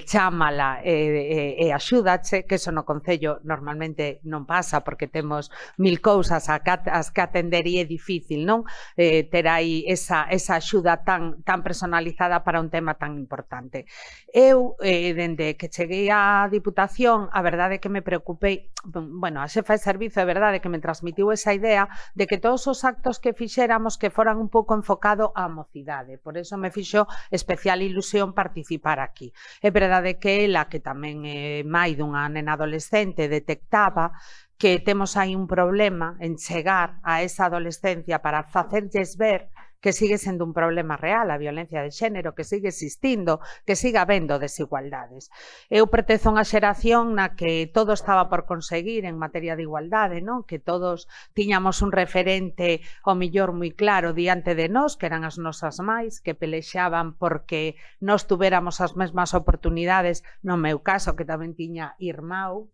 chámala e axúdache, que eso no Concello normalmente non pasa porque temos mil cousas as que atender e é difícil, non? Ter aí esa axuda tan personalizada para un tema tan importante. Eu, dende que cheguei á Diputación, a verdade é que me preocupei, bueno, a xefa de servizo é verdade que me transmitiu esa idea de que todos os actos que fixéramos que foran un pouco enfocado á mocidade, por eso me fixo especial ilusión participar aquí. É verdade que ela, que tamén é mai dunha nena adolescente, detectaba que temos aí un problema en chegar a esa adolescencia para facerlles ver que sigue sendo un problema real a violencia de xénero, que sigue existindo, que siga habendo desigualdades. Eu pertenzo a unha xeración na que todo estaba por conseguir en materia de igualdade, non? Que todos tiñamos un referente ao millor moi claro diante de nós, que eran as nosas máis, que pelexaban porque nós tuveramos as mesmas oportunidades, no meu caso, que tamén tiña irmão,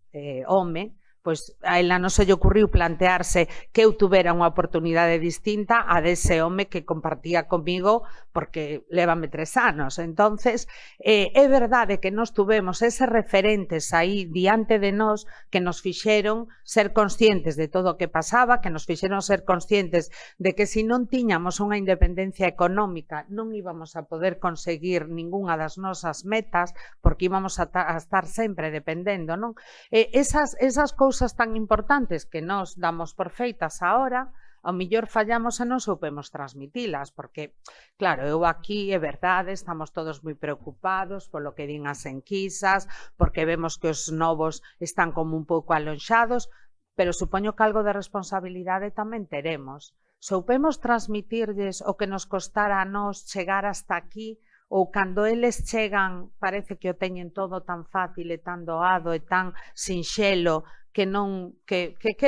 home, pois a ela non se lle ocurriu plantearse que eu tuvera unha oportunidade distinta a dese home que compartía comigo porque lévame 3 anos. Entonces, é verdade que nós tuvemos eses referentes aí diante de nós que nos fixeron ser conscientes de todo o que pasaba, que nos fixeron ser conscientes de que se non tiñamos unha independencia económica non íbamos a poder conseguir ningunha das nosas metas porque íbamos a estar sempre dependendo, non? Esas cousas tan importantes que nós damos por feitas agora ao millor fallamos e non soupemos transmitilas, porque, claro, eu aquí, é verdade, estamos todos moi preocupados polo que din as enquisas, porque vemos que os novos están como un pouco alonxados, pero supoño que algo de responsabilidade tamén teremos. Soupemos transmitirlles o que nos costara a nós chegar hasta aquí, ou cando eles chegan parece que o teñen todo tan fácil e tan doado e tan sinxelo que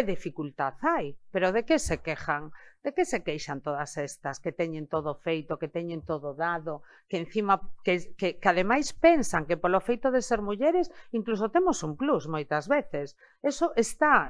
dificultad hai, pero de que se quejan? De que se queixan todas estas que teñen todo feito, que teñen todo dado, que encima que ademais pensan que polo feito de ser mulleres incluso temos un plus moitas veces. Eso está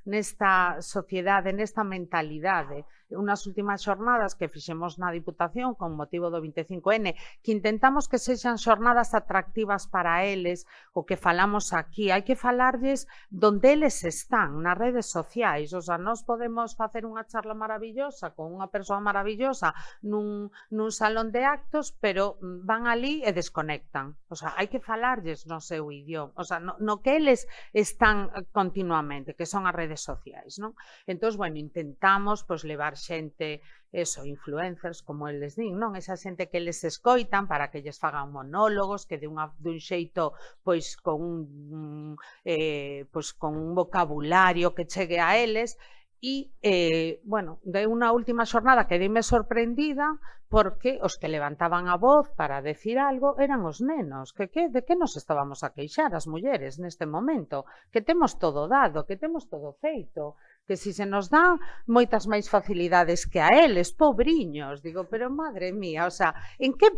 nesta sociedade, nesta mentalidade. Unas últimas xornadas que fixemos na Diputación con motivo do 25N, que intentamos que sexan xornadas atractivas para eles, o que falamos aquí, hai que falarlles donde eles están, nas redes sociais. O sea, nós podemos facer unha charla maravillosa con unha persoa maravillosa nun salón de actos, pero van ali e desconectan. O sea, hai que falarlles no seu idioma, o sea, no que eles están continuamente, que son as redes sociais, non? Entón, bueno, intentamos levar xente, eso, influencers, como eles din, non? Esa xente que eles escoitan para que lles fagan monólogos, que dun xeito, con un vocabulario que chegue a eles. E, bueno, de unha última xornada quedeime sorprendida porque os que levantaban a voz para decir algo eran os nenos. De que nos estábamos a queixar as mulleres neste momento? Que temos todo dado, que temos todo feito, que si se nos dá moitas máis facilidades que a eles, pobriños. Digo, pero madre mía, o sea, en que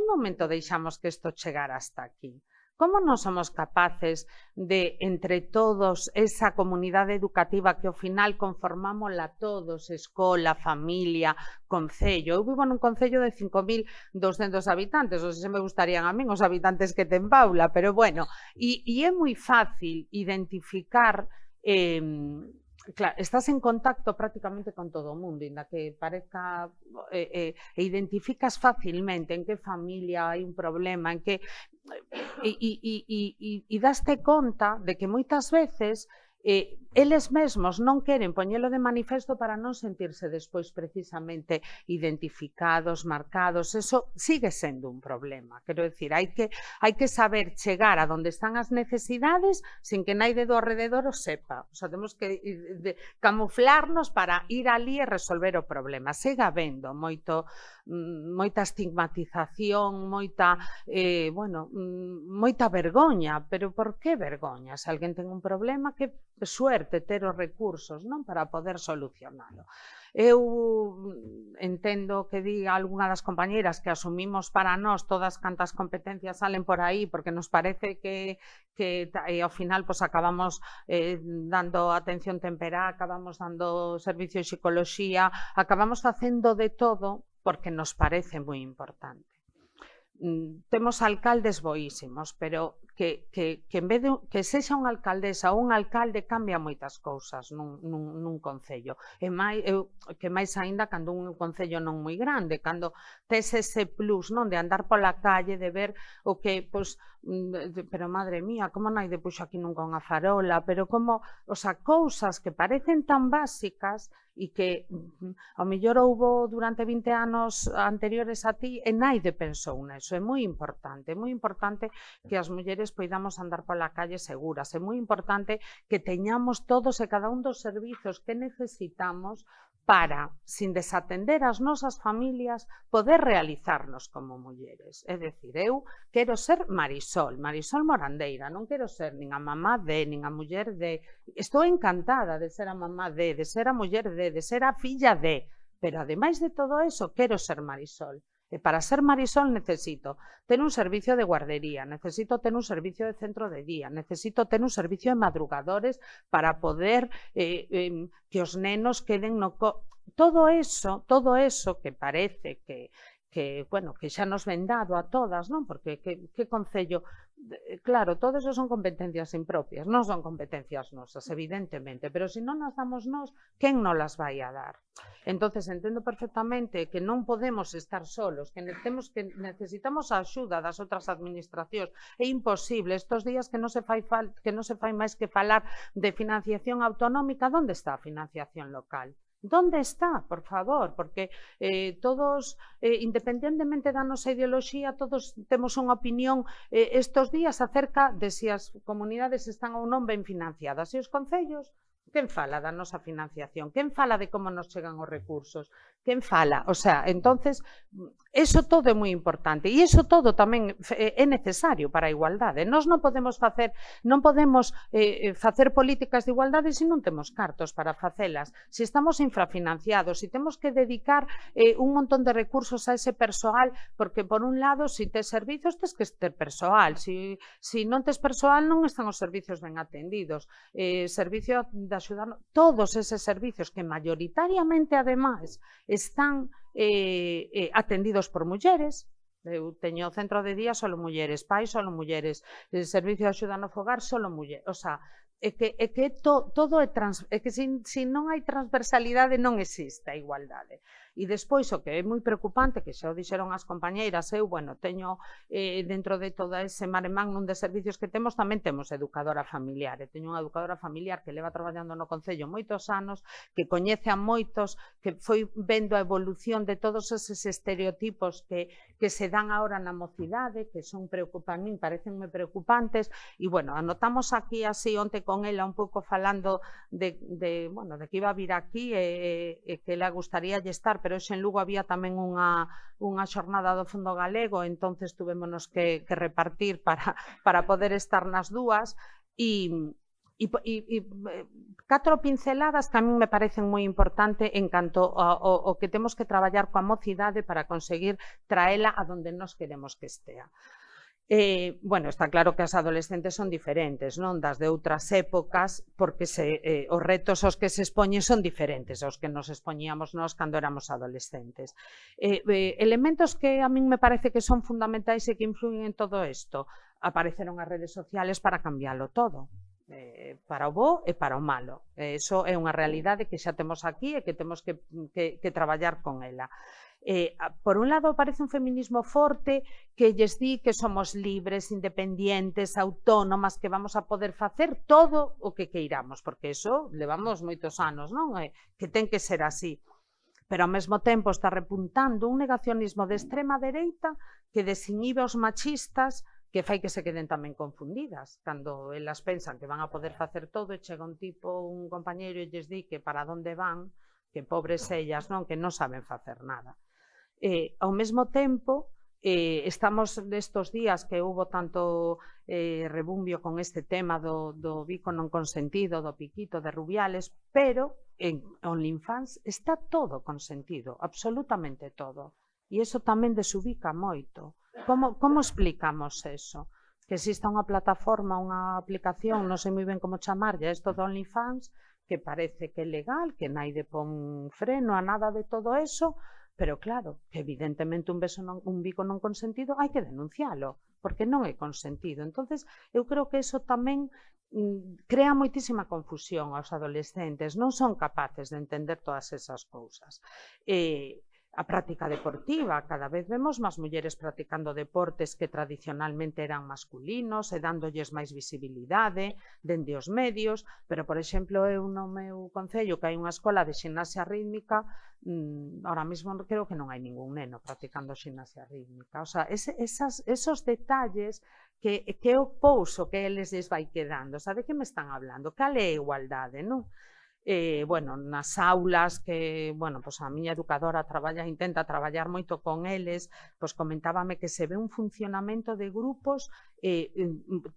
momento deixamos que isto chegara hasta aquí? Como non somos capaces de, entre todos, esa comunidade educativa que ao final conformámola todos, escola, familia, concello? Eu vivo nun concello de 5.200 habitantes, ou se me gustarían a min os habitantes que ten Paula, pero bueno, e é moi fácil identificar, claro, estás en contacto prácticamente con todo o mundo, inda que parezca, identificas facilmente en que familia hai un problema, en que e daste conta de que moitas veces eles mesmos non queren poñelo de manifesto para non sentirse despois precisamente identificados, marcados. Eso sigue sendo un problema. Quero dicir, hai que saber chegar a donde están as necesidades sin que naide do alrededor o sepa. O sea, temos que camuflarnos para ir ali e resolver o problema. Siga habendo moita estigmatización, moita vergoña, pero por que vergoña? Se alguén ten un problema, que suerte ter os recursos, non, para poder solucionalo. Eu entendo que diga algunha das compañeras que asumimos para nós todas cantas competencias salen por aí, porque nos parece que ao final acabamos dando atención temperá, acabamos dando servicio de psicoloxía, acabamos facendo de todo porque nos parece moi importante. Temos alcaldes boísimos, pero que en vez de que sexa unha alcaldesa ou un alcalde cambia moitas cousas nun concello. Que máis aínda cando un concello non moi grande, cando tes ese plus, non, de andar pola calle, de ver o que, pero madre mía, como non hai de puxo aquí nunca unha farola, pero como, o sea, cousas que parecen tan básicas e que ao mellor houbo durante 20 anos anteriores a ti e naide pensou neso. É moi importante que as mulleres poidamos andar pola calle seguras, é moi importante que teñamos todos e cada un dos servizos que necesitamos para, sin desatender as nosas familias, poder realizarnos como mulleres. É dicir, eu quero ser Marisol Morandeira, non quero ser nin a mamá de, nin a muller de. Estou encantada de ser a mamá de ser a muller de ser a filla de, pero ademais de todo eso, quero ser Marisol. E para ser Marisol necesito ter un servicio de guardería, necesito ter un servicio de centro de día, necesito ter un servicio de madrugadores para poder que os nenos queden no... Todo eso que parece que xa nos ven dado a todas, non? Porque que concello... Claro, todo eso son competencias impropias, non son competencias nosas, evidentemente, pero se non nas damos nós, quen non las vai a dar? Entonces entendo perfectamente que non podemos estar solos, que necesitamos a axuda das outras administracións. É imposible, estes días que non se fai máis que falar de financiación autonómica, onde está a financiación local? ¿Dónde está, por favor? Porque todos, independentemente da nosa ideoloxía, todos temos unha opinión estos días acerca de se as comunidades están ou non ben financiadas. E os concellos, quen fala da nosa financiación? Quen fala de como nos chegan os recursos? Quen fala? O sea, entonces, eso todo é moi importante e eso todo tamén é necesario para a igualdade. Nós non podemos facer políticas de igualdade se non temos cartos para facelas, se estamos infrafinanciados, se temos que dedicar un montón de recursos a ese persoal, porque por un lado, se tes servizos, tes que ter persoal, se non tes persoal non están os servizos ben atendidos, servicio de axudar, todos eses servizos que maioritariamente ademais están atendidos por mulleres. Eu teño centro de día solo mulleres, pais solo mulleres, servicio de axuda no fogar solo mulleres, o sea, é que todo é que se non hai transversalidade non existe a igualdade. E despois o que é moi preocupante, que xa o dixeron as compañeiras, eu, bueno, teño dentro de todo ese mare magnum de servicios que temos, tamén temos educadora familiar. Teño unha educadora familiar que leva traballando no Concello moitos anos, que coñece a moitos, que foi vendo a evolución de todos eses estereotipos que se dan agora na mocidade, que son preocupantes, a min parecenme preocupantes, e, bueno, anotamos aquí así onte con ela un pouco falando de que iba a vir aquí e que ela gustaría estar, pero en Lugo había tamén unha xornada do Fondo Galego, entonces tuvémonos que repartir para poder estar nas dúas, e 4 pinceladas que a min me parecen moi importante en canto ao que temos que traballar coa mocidade para conseguir traela a donde nos queremos que estea. Bueno, está claro que as adolescentes son diferentes, non das de outras épocas, porque os retos aos que se expoñen son diferentes aos que nos expoñíamos nós cando éramos adolescentes. Elementos que a min me parece que son fundamentais e que influyen en todo isto. Apareceron as redes sociales para cambialo todo, para o bo e para o malo. Eso é unha realidade que xa temos aquí e que temos que traballar con ela. Por un lado aparece un feminismo forte que lles di que somos libres, independientes, autónomas, que vamos a poder facer todo o que queiramos, porque eso levamos moitos anos, non? Que ten que ser así. Pero ao mesmo tempo está repuntando un negacionismo de extrema dereita que desinhibe aos machistas, que fai que se queden tamén confundidas cando elas pensan que van a poder facer todo e chega un compañeiro e lles di que para onde van, que pobres ellas, non, que non saben facer nada. Ao mesmo tempo, estamos nestos días que hubo tanto rebumbio con este tema do bico non consentido, do piquito de Rubiales, pero en OnlyFans está todo consentido, absolutamente todo. E iso tamén desubica moito. Como explicamos eso? Que exista unha plataforma, unha aplicación, non sei moi ben como chamarlle, isto do OnlyFans, que parece que é legal, que naide pon freno a nada de todo eso, pero claro, que evidentemente un bico non consentido hai que denuncialo, porque non é consentido. Entonces, eu creo que eso tamén crea moitísima confusión aos adolescentes, non son capaces de entender todas esas cousas. A práctica deportiva, cada vez vemos máis mulleres practicando deportes que tradicionalmente eran masculinos e dándolles máis visibilidade dende os medios, pero, por exemplo, eu no meu concello que hai unha escola de ximnasia rítmica, ahora mesmo creo que non hai ningún neno practicando ximnasia rítmica. O sea, esos detalles que é o pouso que eles lles vai quedando. Sabe que me están hablando? Cal é a igualdade, non? Bueno, nas aulas que, bueno, pues a miña educadora intenta traballar moito con eles, pues comentábame que se ve un funcionamento de grupos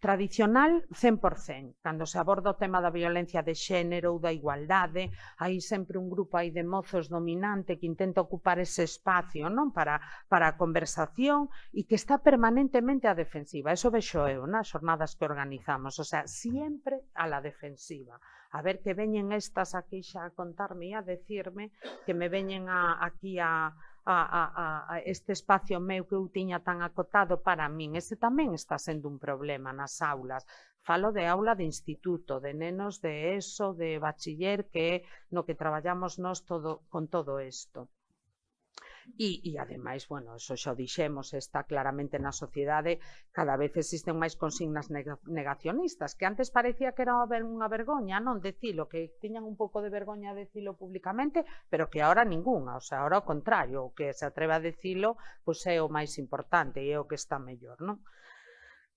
tradicional 100%. Cando se aborda o tema da violencia de xénero ou da igualdade, hai sempre un grupo aí de mozos dominante que intenta ocupar ese espacio, non, para a conversación e que está permanentemente á defensiva. Eso vexo eu nas xornadas que organizamos, o sea, sempre a la defensiva. A ver que veñen estas aquí xa a contarme e a decirme, que me veñen aquí a este espacio meu que eu tiña tan acotado para min. Ese tamén está sendo un problema nas aulas. Falo de aula de instituto, de nenos de ESO, de bachiller, que é no que traballamos nós con todo isto. E ademais, bueno, eso xa o dixemos, está claramente na sociedade, cada vez existen máis consignas negacionistas, que antes parecía que era unha vergoña, non decilo, que tiñan un pouco de vergoña decilo públicamente, pero que ahora ningunha, o sea, ahora ao contrario, o que se atreve a decilo, pois é o máis importante e é o que está mellor, non?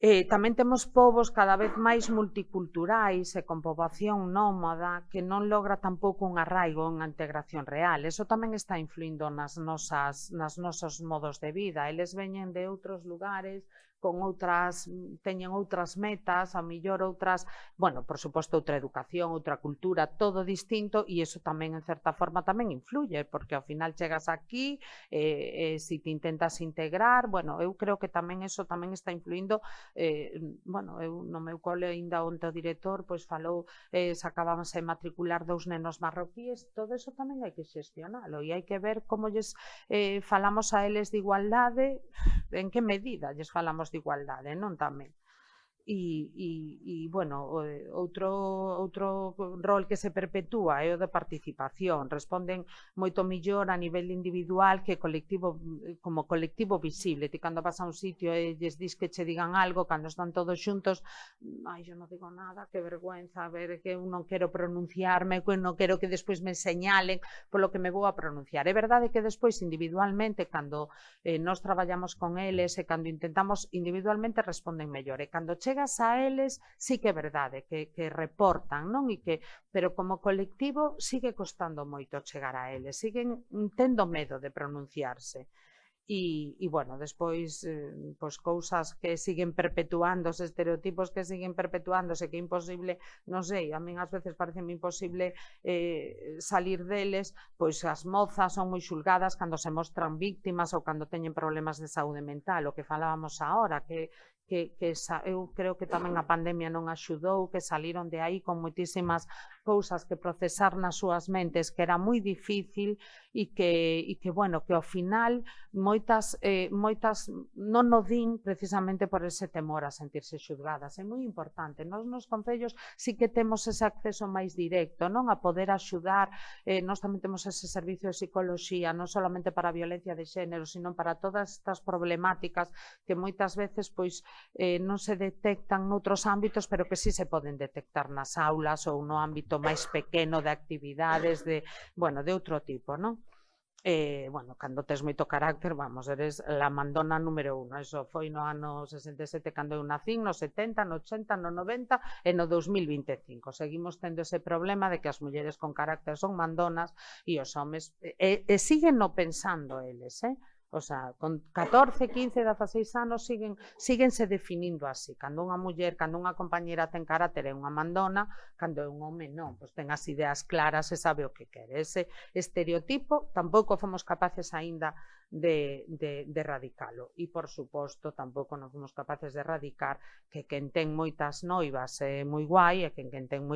Tamén temos povos cada vez máis multiculturais e con poboación nómada que non logra tampouco un arraigo, unha integración real. Eso tamén está influindo nos nosos modos de vida. Eles veñen de outros lugares, teñen outras metas, a mellor outras, bueno, por suposto outra educación, outra cultura, todo distinto, e iso tamén en certa forma tamén influye, porque ao final chegas aquí, se te intentas integrar, bueno, eu creo que tamén eso tamén está influindo. Bueno, eu no meu cole ainda onte o director pois falou, sacábanse matricular 2 nenos marroquíes, todo eso tamén hai que xestionalo e hai que ver como lles falamos a eles de igualdade, en que medida lles falamos de igualdade, non tamén. E bueno, outro rol que se perpetúa é o de participación. Responden moito mellor a nivel individual que colectivo, como colectivo visible. Ti cando vas a un sitio e lles dis que che digan algo, cando están todos xuntos, ai, eu non digo nada, que vergüenza, a ver, que eu non quero pronunciarme, que non quero que despois me señalen polo que me vou a pronunciar. É verdade que despois individualmente, cando nós traballamos con eles e cando intentamos individualmente responden mellor, e cando chegas a eles, sí que é verdade que reportan, non? Pero como colectivo sigue costando moito chegar a eles, siguen tendo medo de pronunciarse. E bueno, despois pois cousas que siguen perpetuándose, estereotipos que siguen perpetuándose, que é imposible, non sei, a min ás veces pareceme imposible salir deles, pois as mozas son moi xulgadas cando se mostran víctimas ou cando teñen problemas de saúde mental, o que falábamos agora, que eu creo que tamén a pandemia non axudou, que saliron de aí con moitísimas cousas que procesar nas súas mentes, que era moi difícil e que bueno, que ao final moitas non o din precisamente por ese temor a sentirse xulgadas. É moi importante. Nós nos concellos sí que temos ese acceso máis directo, non? A poder axudar. Nós tamén temos ese servicio de psicoloxía, non solamente para a violencia de xénero, sino para todas estas problemáticas que moitas veces pois non se detectan noutros ámbitos, pero que sí se poden detectar nas aulas ou no ámbito máis pequeno de actividades de outro tipo, non? Bueno, cando tes moito carácter, vamos, eres la mandona número 1. Eso foi no ano 67 cando eu nacín, no 70, no 80, no 90 e no 2025. Seguimos tendo ese problema de que as mulleres con carácter son mandonas e os homes, e siguen no pensando eles, O sea, con 14, 15, 16 anos síguense definindo así. Cando unha muller, cando unha compañera ten carácter é unha mandona, cando é un home non, pois ten as ideas claras e sabe o que quere. Ese estereotipo tampouco fomos capaces aínda de erradicalo. E, por suposto, tampouco non fomos capaces de erradicar que quen ten moitas noivas é moi guai e que quen ten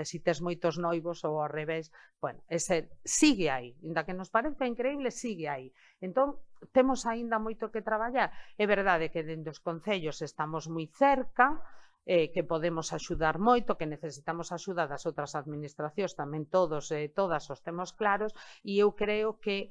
se tes moitos noivos ou ao revés, bueno, ese sigue aí. Inda que nos parezca increíble, sigue aí. Entón, temos aínda moito que traballar. É verdade que dende os concellos estamos moi cerca, que podemos axudar moito, que necesitamos axuda das outras administracións, tamén todos e todas os temos claros, e eu creo que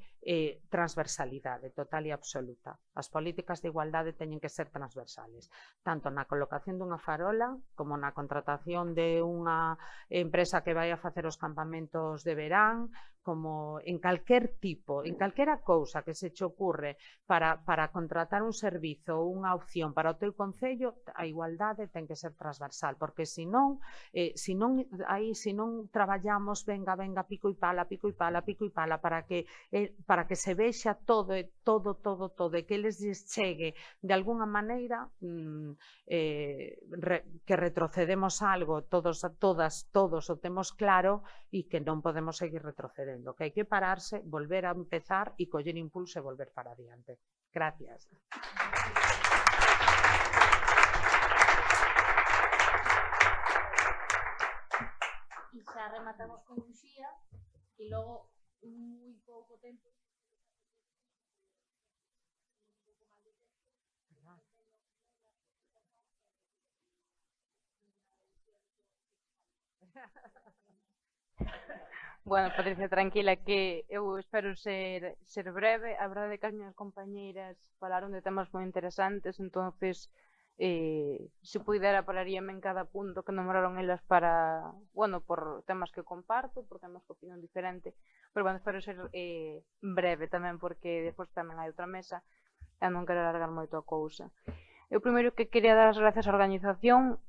transversalidade total e absoluta. As políticas de igualdade teñen que ser transversales, tanto na colocación dunha farola como na contratación de unha empresa que vai a facer os campamentos de verán, como en calquer tipo, en calquera cousa que se che ocurre para contratar un servizo ou unha opción para o teu concello, a igualdade ten que ser transversal, porque senón traballamos venga, pico e pala, para que se vexa todo, e que eles lles chegue de alguna maneira, que retrocedemos algo, todos o temos claro, e que non podemos seguir retrocedendo, que hai que pararse, volver a empezar e coller impulso e volver para adiante. Gracias. E xa rematamos con Uxía e logo moi pouco tempo Bueno, Patricia, tranquila, que eu espero ser breve. A verdade é que as miñas compañeiras falaron de temas moi interesantes, entonces se pudera falaríame en cada punto que nombraron elas para, bueno, por temas que comparto, por temas que opinión diferente, pero bueno, espero ser breve tamén, porque despois tamén hai outra mesa e non quero alargar moito a cousa. Eu primeiro que quería dar as gracias á organización,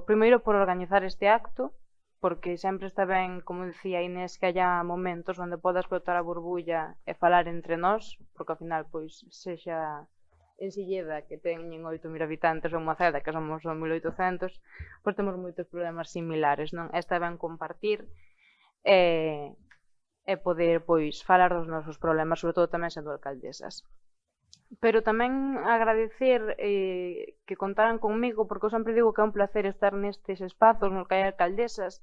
primeiro por organizar este acto, porque sempre está ben, como dicía Inés, que haya momentos onde podas explotar a burbulla e falar entre nós, porque ao final, pois, sexa en Silleda, que teñen 8.000 habitantes, ou Maceda, que somos 1.800, pois temos moitos problemas similares, non? Está ben compartir e poder, pois, falar dos nosos problemas, sobre todo tamén sendo alcaldesas. Pero tamén agradecer que contaran conmigo, porque eu sempre digo que é un placer estar nestes espazos nos que hai alcaldesas,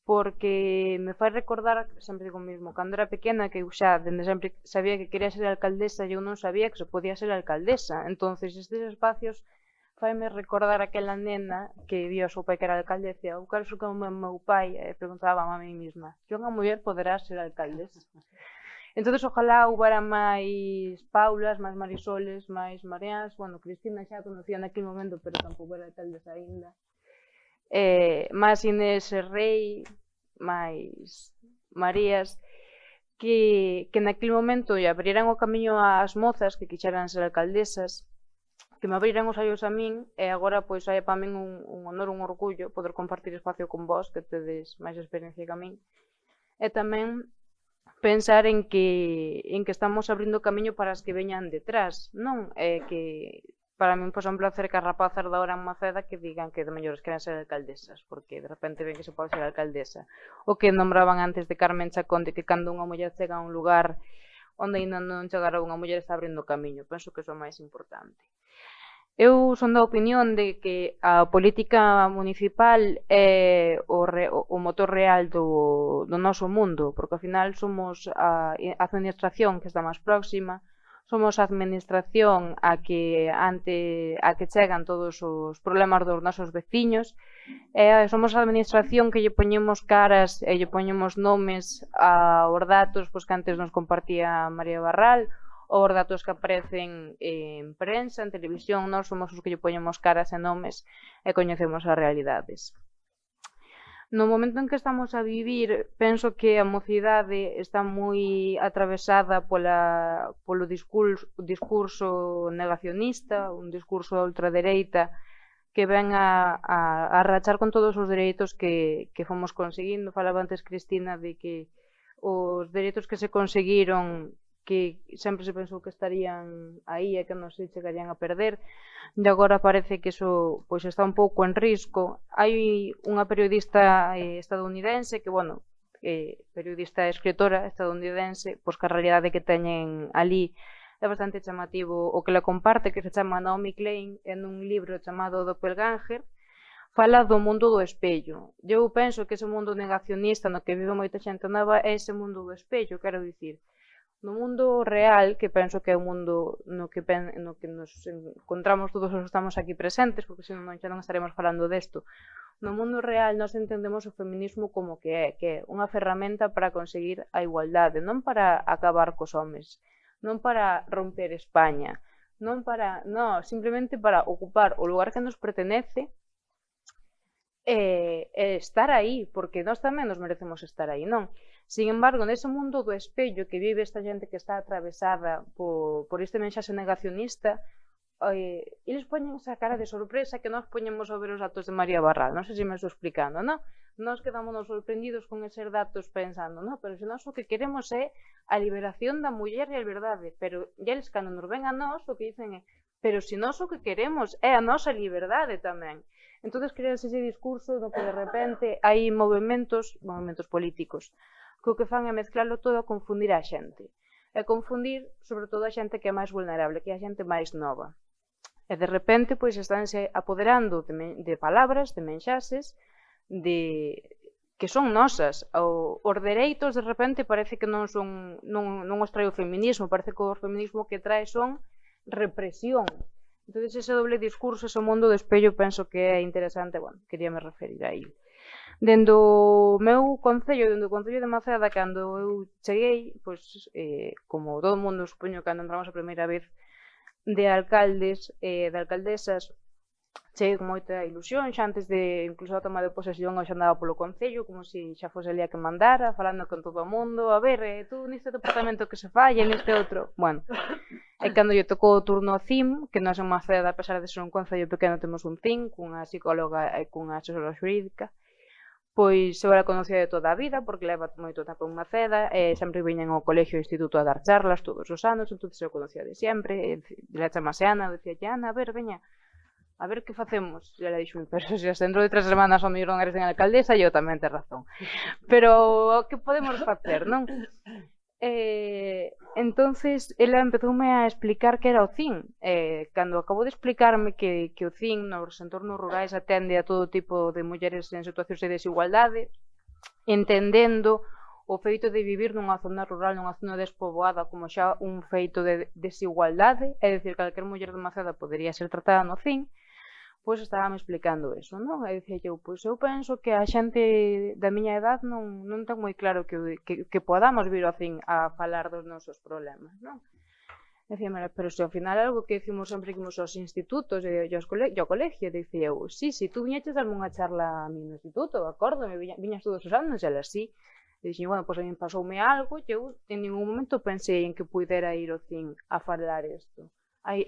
porque me fai recordar, sempre digo o mesmo, cando era pequena, que eu xa dende sempre sabía que quería ser alcaldesa e eu non sabía que se podía ser alcaldesa. Entonces estes espacios faime recordar aquela nena que vio a seu pai que era alcaldesa e eu quero ser como meu pai, e preguntaba a mí mesma, que unha muller poderá ser alcaldesa? Entonces, ojalá houbera máis Paulas, máis Marisoles, máis Mareas. Bueno, Cristina xa conocía naquele momento, pero tampouco era alcaldesa aínda. Máis Inés e Rei, máis Marías, que naquele momento abriran o camiño ás mozas que quixeran ser alcaldesas, que me abriran os ollos a min, e agora pois hai para min un honor, un orgullo poder compartir espacio con vos, que tedes máis experiencia que a min, e tamén pensar en que estamos abrindo camiño para as que veñan detrás, non? Que para min é un placer que as rapazas da hora en Maceda que digan que de mellores queren ser alcaldesas, porque de repente ven que se pode ser alcaldesa. O que nombraban antes de Carmen Chacón, de que cando unha muller chega a un lugar onde ainda non chegara unha muller está abrindo camiño. Penso que iso é o máis importante. Eu son da opinión de que a política municipal é o motor real do noso mundo, porque ao final somos a administración que está máis próxima, somos a administración a que chegan todos os problemas dos nosos veciños, somos a administración que lle poñemos caras e lle poñemos nomes aos datos que antes nos compartía María Barral, os datos que aparecen en prensa, en televisión. Nós somos os que lle poñemos caras e nomes e coñecemos as realidades. No momento en que estamos a vivir, penso que a mocidade está moi atravesada polo discurso negacionista, un discurso de ultradereita que ven a rachar con todos os dereitos que fomos conseguindo. Falaba antes Cristina de que os dereitos que se conseguiron, que sempre se pensou que estarían aí e que non se chegarían a perder, e agora parece que iso pois está un pouco en risco. Hai unha periodista estadounidense que, bueno, periodista e escritora estadounidense, pois que a realidade que teñen ali é bastante chamativo o que la comparte, que se chama Naomi Klein, en un libro chamado Doppelganger, fala do mundo do espello. Eu penso que ese mundo negacionista no que vive moita xente nova é ese mundo do espello, quero dicir, no mundo real, que penso que é o mundo no que nos encontramos todos os que estamos aquí presentes, porque senón xa non estaremos falando desto. No mundo real nós entendemos o feminismo como que é unha ferramenta para conseguir a igualdade, non para acabar cos homes, non para romper España, simplemente para ocupar o lugar que nos pertenece e estar aí, porque nós tamén nos merecemos estar aí, non? Sin embargo, nese mundo do espello que vive esta xente que está atravesada por este mensaxe negacionista, eles poñen esa cara de sorpresa que nós poñemos ao ver os datos de María Barral. Non sei se me estou explicando, non? Nós quedámonos sorprendidos con eses datos pensando, non? Pero se nós o que queremos é a liberación da muller e a liberdade, pero eles cando nos ven a nós o que dicen é, pero se nós o que queremos é a nosa liberdade tamén. Entón, creas ese discurso no que de repente hai movimentos políticos que o que fan é mezclalo todo a confundir a xente. E confundir, sobre todo, a xente que é máis vulnerable, que é a xente máis nova. E de repente, pois, estánse apoderando de palabras, de mensaxes, que son nosas. Os dereitos, de repente, parece que non os trae o feminismo, parece que o feminismo que trae son represión. Entón, ese doble discurso, ese mundo do espello, penso que é interesante, bueno, queríame referir a ello. Dende o meu concello, dende o Concello de Maceda, cando eu cheguei, pois, como todo o mundo, supoño, cando entramos a primeira vez de alcaldes e de alcaldesas, cheguei con moita ilusión, xa antes de incluso a toma de posesión, eu xa andaba polo Concello, como se xa fose ali a que mandara, falando con todo o mundo, a ver, tú neste departamento que se falla, neste outro, bueno. E cando lle tocou o turno ao CIM, que nós en Maceda, a pesar de ser un concello pequeno, temos un CIM, cunha psicóloga e cunha asesora xurídica, pois eu era conocida de toda a vida, porque leva moito tempo en Maceda, e sempre viñen ao colegio e instituto a dar charlas todos os anos, entón eu conocía de sempre, e le chamase Ana, decía, Ana, a ver, veña, a ver que facemos. E ela dixo, pero se dentro de 3 semanas ao mellor non eres en alcaldesa, e eu tamén ten razón. Pero que podemos facer, non? Entonces, ela empezoume a explicar que era o CIN. Cando acabou de explicarme que o CIN nos entornos rurais atende a todo tipo de mulleres en situacións de desigualdade, entendendo o feito de vivir nunha zona rural, nunha zona despoboada, como xa un feito de desigualdade, é dicir, calquer muller de Maceda podería ser tratada no CIN, pois estábame explicando eso, non? E dicía eu, pois eu penso que a xente da miña edad non ten moi claro que podamos vir ao CIN a falar dos nosos problemas, non? Dicía, pero se ao final é algo que decimos sempre que imos aos institutos e ao colegio, dicía eu, sí, tú viñeches darme unha charla a mí no instituto, acordo, viñas todos os anos, e ela sí. E dixen, bueno, pois a mí pasoume algo e eu en ningún momento pensei en que pudera ir ao CIN a falar isto.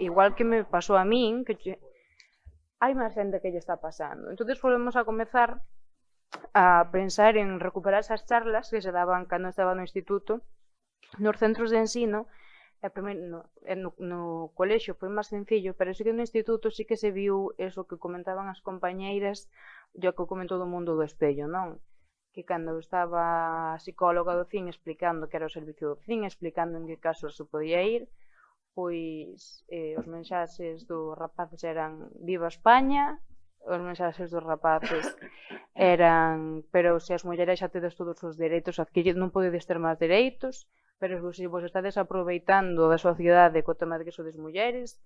Igual que me pasou a min, que hai máis xente que lle está pasando. Entón, volvemos a comezar a pensar en recuperar esas charlas que se daban cando estaba no instituto, nos centros de ensino, no colexio foi máis sencillo, pero sí que no instituto sí que se viu eso que comentaban as compañeiras, e o que comentou do mundo do espello, non? Que cando estaba a psicóloga do CIN explicando que era o servicio do CIN, explicando en que casos se podía ir, pois os mensaxes dos rapaces eran Viva España, os mensaxes dos rapaces eran pero se as mulleres xa tedes todos os dereitos adquiridos, non podedes ter máis dereitos, pero se vos estades aproveitando da sociedade co tema de que sodes mulleres,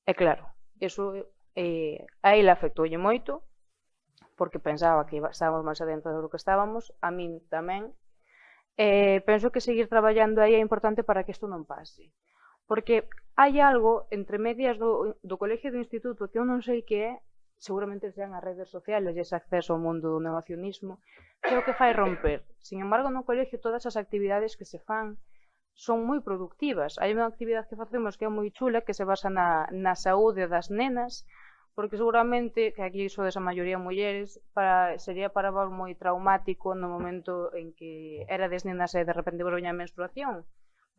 é claro, iso a ela afectoulle moito, porque pensaba que estábamos máis adentro do que estábamos, a min tamén. Penso que seguir traballando aí é importante para que isto non pase. Porque hai algo entre medias do colegio e do instituto que eu non sei que é, seguramente sean as redes sociales e ese acceso ao mundo do negacionismo, que é o que fai romper. Sin embargo, no colegio todas as actividades que se fan son moi productivas. Hai unha actividade que facemos que é moi chula, que se basa na saúde das nenas, porque seguramente, que aquí sodes a maioría mulleres, sería para vos moi traumático no momento en que erades nenas e de repente vos veña a menstruación,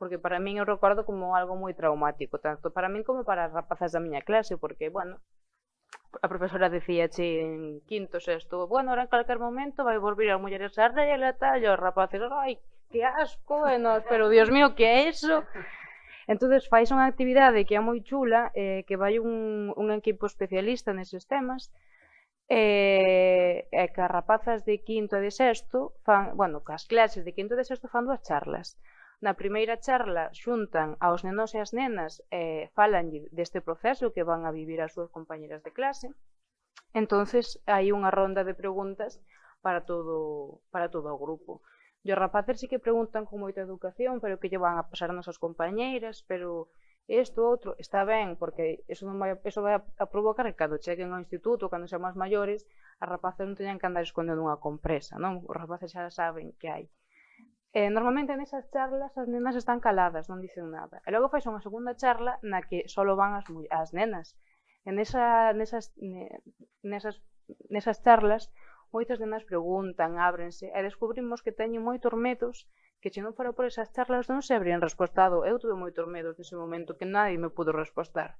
porque para min eu recordo como algo moi traumático, tanto para min como para as rapazas da miña clase, porque, bueno, a profesora decíache en quinto, sexto, bueno, ahora en calquer momento vai volver as mulleres a regla e tal, e os rapaces, ai, que asco, pero, Dios mío, que é eso? Entonces fais unha actividade que é moi chula, que vai un equipo especialista neses temas, e que as rapazas de quinto e de sexto fan, bueno, que as clases de quinto e de sexto fan 2 charlas. Na primeira charla xuntan aos nenos e as nenas e falan deste proceso que van a vivir as súas compañeras de clase. Entonces hai unha ronda de preguntas para todo o grupo. E os rapaces sí que preguntan con moita educación, pero que lle van a pasar as nosas compañeiras, pero isto, outro, está ben, porque eso vai a provocar que cando cheguen ao instituto, cando sean máis maiores, as rapaces non teñan que andar escondendo unha compresa, non? Os rapaces xa saben que hai. Normalmente nesas charlas as nenas están caladas, non dicen nada. E logo fais unha segunda charla na que só van as nenas. E nesas charlas moitas nenas preguntan, ábrense, e descubrimos que teñen moitos medos que se non fora por esas charlas non se habrían respostado. Eu tuve moitos medos nese momento que nadie me pudo respostar.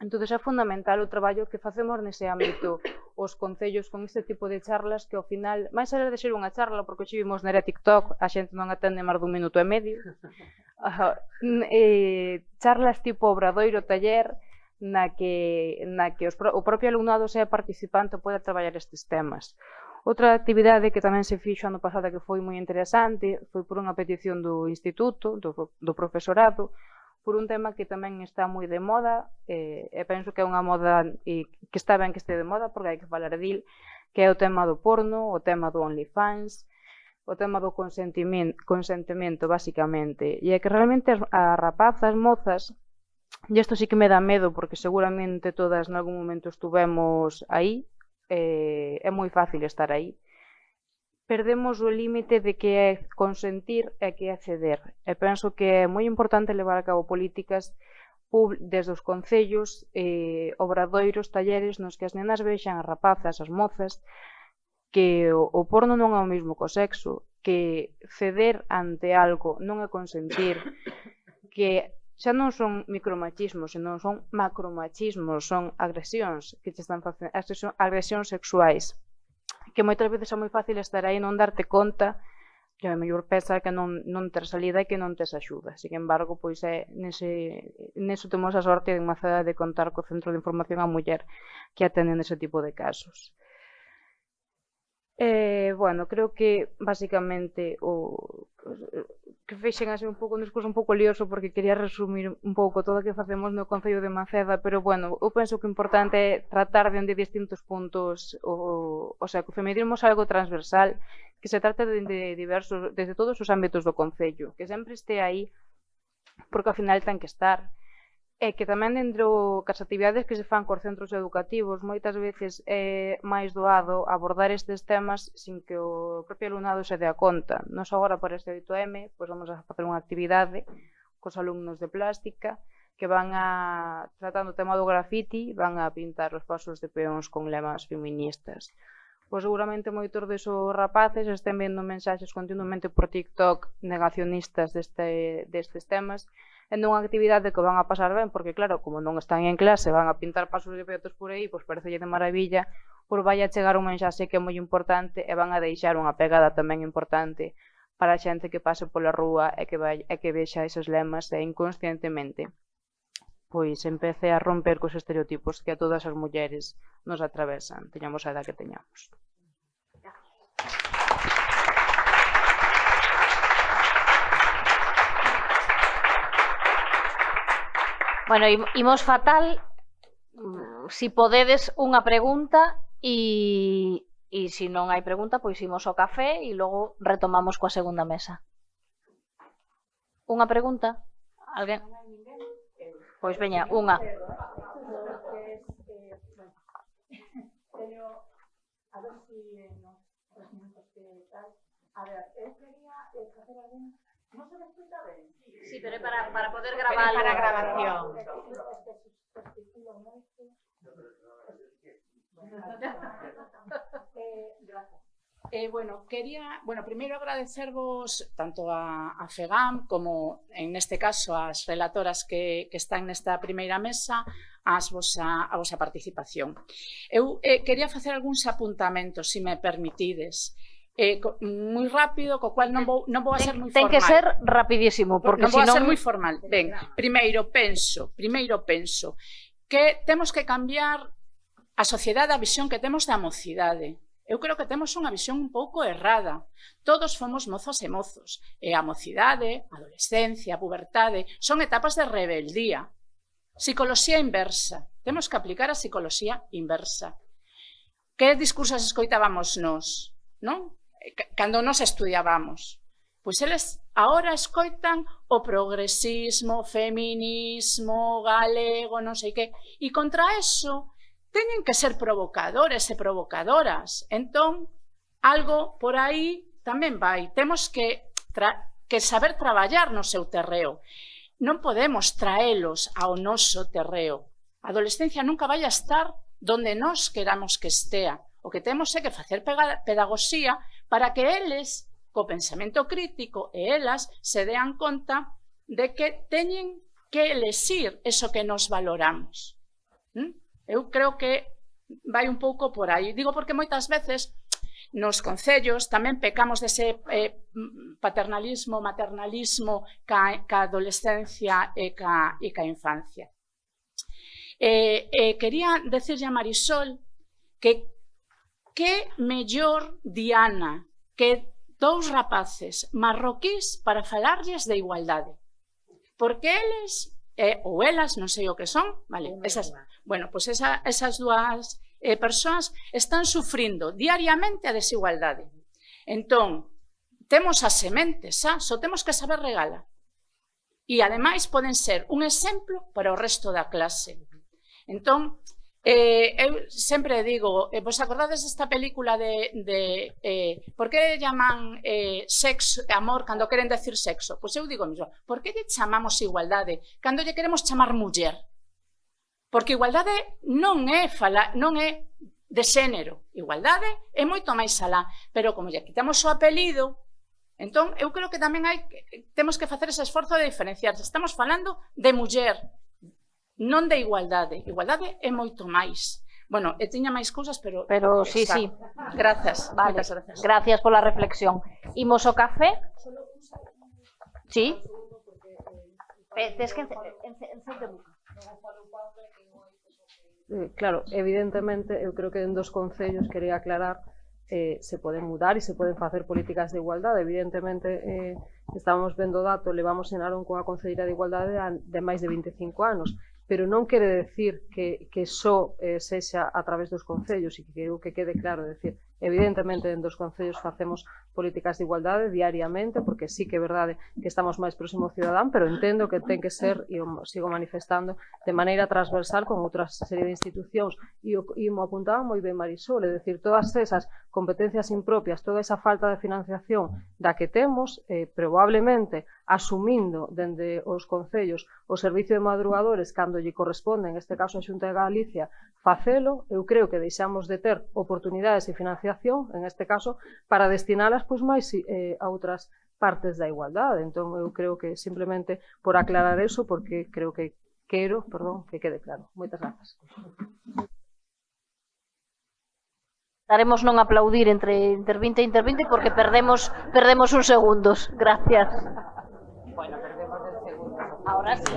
Entón é fundamental o traballo que facemos nese ámbito os concellos con este tipo de charlas que ao final, máis alá de ser unha charla, porque hoxe vimos na TikTok, a xente non atende máis dun minuto e medio, charlas tipo obradoiro, taller, na que o propio alumnado sea participante e poda traballar estes temas. Outra actividade que tamén se fixo ano pasado que foi moi interesante foi por unha petición do instituto, do profesorado, por un tema que tamén está moi de moda, e penso que é unha moda que está ben que este de moda porque hai que falar dil, que é o tema do porno, o tema do OnlyFans, o tema do consentimento, basicamente. E é que realmente as rapazas, mozas, e isto sí que me dá medo, porque seguramente todas nalgún momento estuvemos aí, é moi fácil estar aí, perdemos o límite de que é consentir e que é ceder. E penso que é moi importante levar a cabo políticas desde os concellos, obradoiros, talleres nos que as nenas vexan, as rapazas, as mozas, que o porno non é o mesmo co sexo, que ceder ante algo non é consentir, que xa non son micromachismos, senón son macromachismos, son agresións que te están facendo, agresións sexuais, que moitas veces é moi fácil estar aí e non darte conta, que é mellor pensar que non ter salida e que non tes axuda. Sin embargo, pois neso temos a sorte en Maceda de contar co Centro de Información á Muller que atenden ese tipo de casos. Bueno, creo que basicamente que fixen así un pouco un discurso un pouco lioso porque quería resumir un pouco todo o que facemos no Concello de Maceda, pero bueno, eu penso que o importante é tratar de distintos puntos, o sea, que o feminismo é algo transversal, que se trate de diversos, desde todos os ámbitos do Concello, que sempre este aí, porque ao final ten que estar, e que tamén dentro das actividades que se fan cos centros educativos moitas veces é máis doado abordar estes temas sin que o propio alumnado se dea conta. Nos agora para este 8M pois vamos a facer unha actividade cos alumnos de plástica que van a, tratando o tema do grafiti, van a pintar os pasos de peóns con lemas feministas. Pois seguramente moitos desos rapaces estén vendo mensaxes continuamente por TikTok negacionistas destes temas, e nunha actividade que van a pasar ben, porque claro, como non están en clase, van a pintar pasos de peotos por aí, pois parecelle de maravilla, pois vai a chegar un mensaxe que é moi importante e van a deixar unha pegada tamén importante para a xente que pase pola rúa e que vexa esos lemas e inconscientemente pois empece a romper cos estereotipos que a todas as mulleres nos atravesan, teñamos a edad que teñamos. Bueno, imos fatal, si podedes unha pregunta e se non hai pregunta, pois imos ao café e logo retomamos coa segunda mesa. Unha pregunta? Alguén? Pois veña, unha. A ver si nos minutos que tal. A ver, eu quería facer algún... Non se me escuta ben? Sí, pero é para poder gravar. Para grabación. Bueno, quería, primeiro agradecervos tanto a FEGAM como, en este caso, as relatoras que están nesta primeira mesa, a vosa participación. Eu quería facer algúns apuntamentos, se me permitides, moi rápido, co cual non vou a ser moi formal. Ten que ser rapidísimo, porque non vou a ser senón... moi formal. Ben, primeiro penso que temos que cambiar a sociedade, a visión que temos da mocidade. Eu creo que temos unha visión un pouco errada. Todos fomos mozas e mozos. E a mocidade, a adolescencia, a pubertade, son etapas de rebeldía. Psicoloxía inversa. Temos que aplicar a psicoloxía inversa. Que discursos escoitábamos nós, non? Cando nos estudiábamos. Pois eles agora escoitan o progresismo, feminismo, galego, non sei que. E contra eso teñen que ser provocadores e provocadoras. Entón, algo por aí tamén vai. Temos que saber traballar no seu terreo. Non podemos traelos ao noso terreo. A adolescencia nunca vai a estar donde nós queramos que estea. O que temos é que facer pedagogía para que eles, co pensamento crítico, e elas se dean conta de que teñen que elexir eso que nos valoramos. Eu creo que vai un pouco por aí. Digo porque moitas veces nos concellos tamén pecamos dese paternalismo, maternalismo ca adolescencia e ca infancia. Quería decirlle a Marisol que mellor diana que dous rapaces marroquís para falarlles de igualdade. Porque eles, ou elas, non sei o que son, vale, esas... Bueno, pois esas dúas persoas están sufrindo diariamente a desigualdade. Entón, temos as sementes, só temos que saber regalar. E, ademais, poden ser un exemplo para o resto da clase. Entón, eu sempre digo, vos acordades desta película de por que llaman sexo, amor, cando queren decir sexo? Pois eu digo mesmo, por que lle chamamos igualdade cando lle queremos chamar muller? Porque igualdade non é de xénero, igualdade é moito máis alá, pero como lle quitamos o apelido, entón eu creo que tamén temos que facer ese esforzo de diferenciar. Estamos falando de muller, non de igualdade. Igualdade é moito máis. Bueno, tiña máis cousas, pero sí, sí. Grazas, vale. moitas grazas. Gracias pola reflexión. Imos ao café? Sí? Tes que encender o boca. Claro, evidentemente, eu creo que en dos concellos quería aclarar se poden mudar e se poden facer políticas de igualdade. Evidentemente, estamos vendo o dato, levamos en Narón con a Concelleira de Igualdade de máis de 25 anos, pero non quere decir que só sexa a través dos concellos, e que quero que quede claro, decir, evidentemente en dos concellos facemos políticas de igualdade diariamente, porque sí que é verdade que estamos máis próximo ao cidadán, pero entendo que ten que ser, e o sigo manifestando, de maneira transversal con outra serie de institucións, e mo apuntaba moi ben Marisol, é dicir, todas esas competencias impropias, toda esa falta de financiación da que temos, probablemente asumindo dende os concellos o servicio de madrugadores cando lle corresponde, en este caso a Xunta de Galicia, facelo, eu creo que deixamos de ter oportunidades e financiación, en este caso, para destinalas pois máis a outras partes da igualdade. Entón, eu creo que simplemente por aclarar eso, porque creo que quero, que quede claro. Moitas grazas. Daremos non aplaudir entre intervinte e intervinte porque perdemos uns segundos. Gracias. Bueno, perdemos 10 segundos. Ahora sí.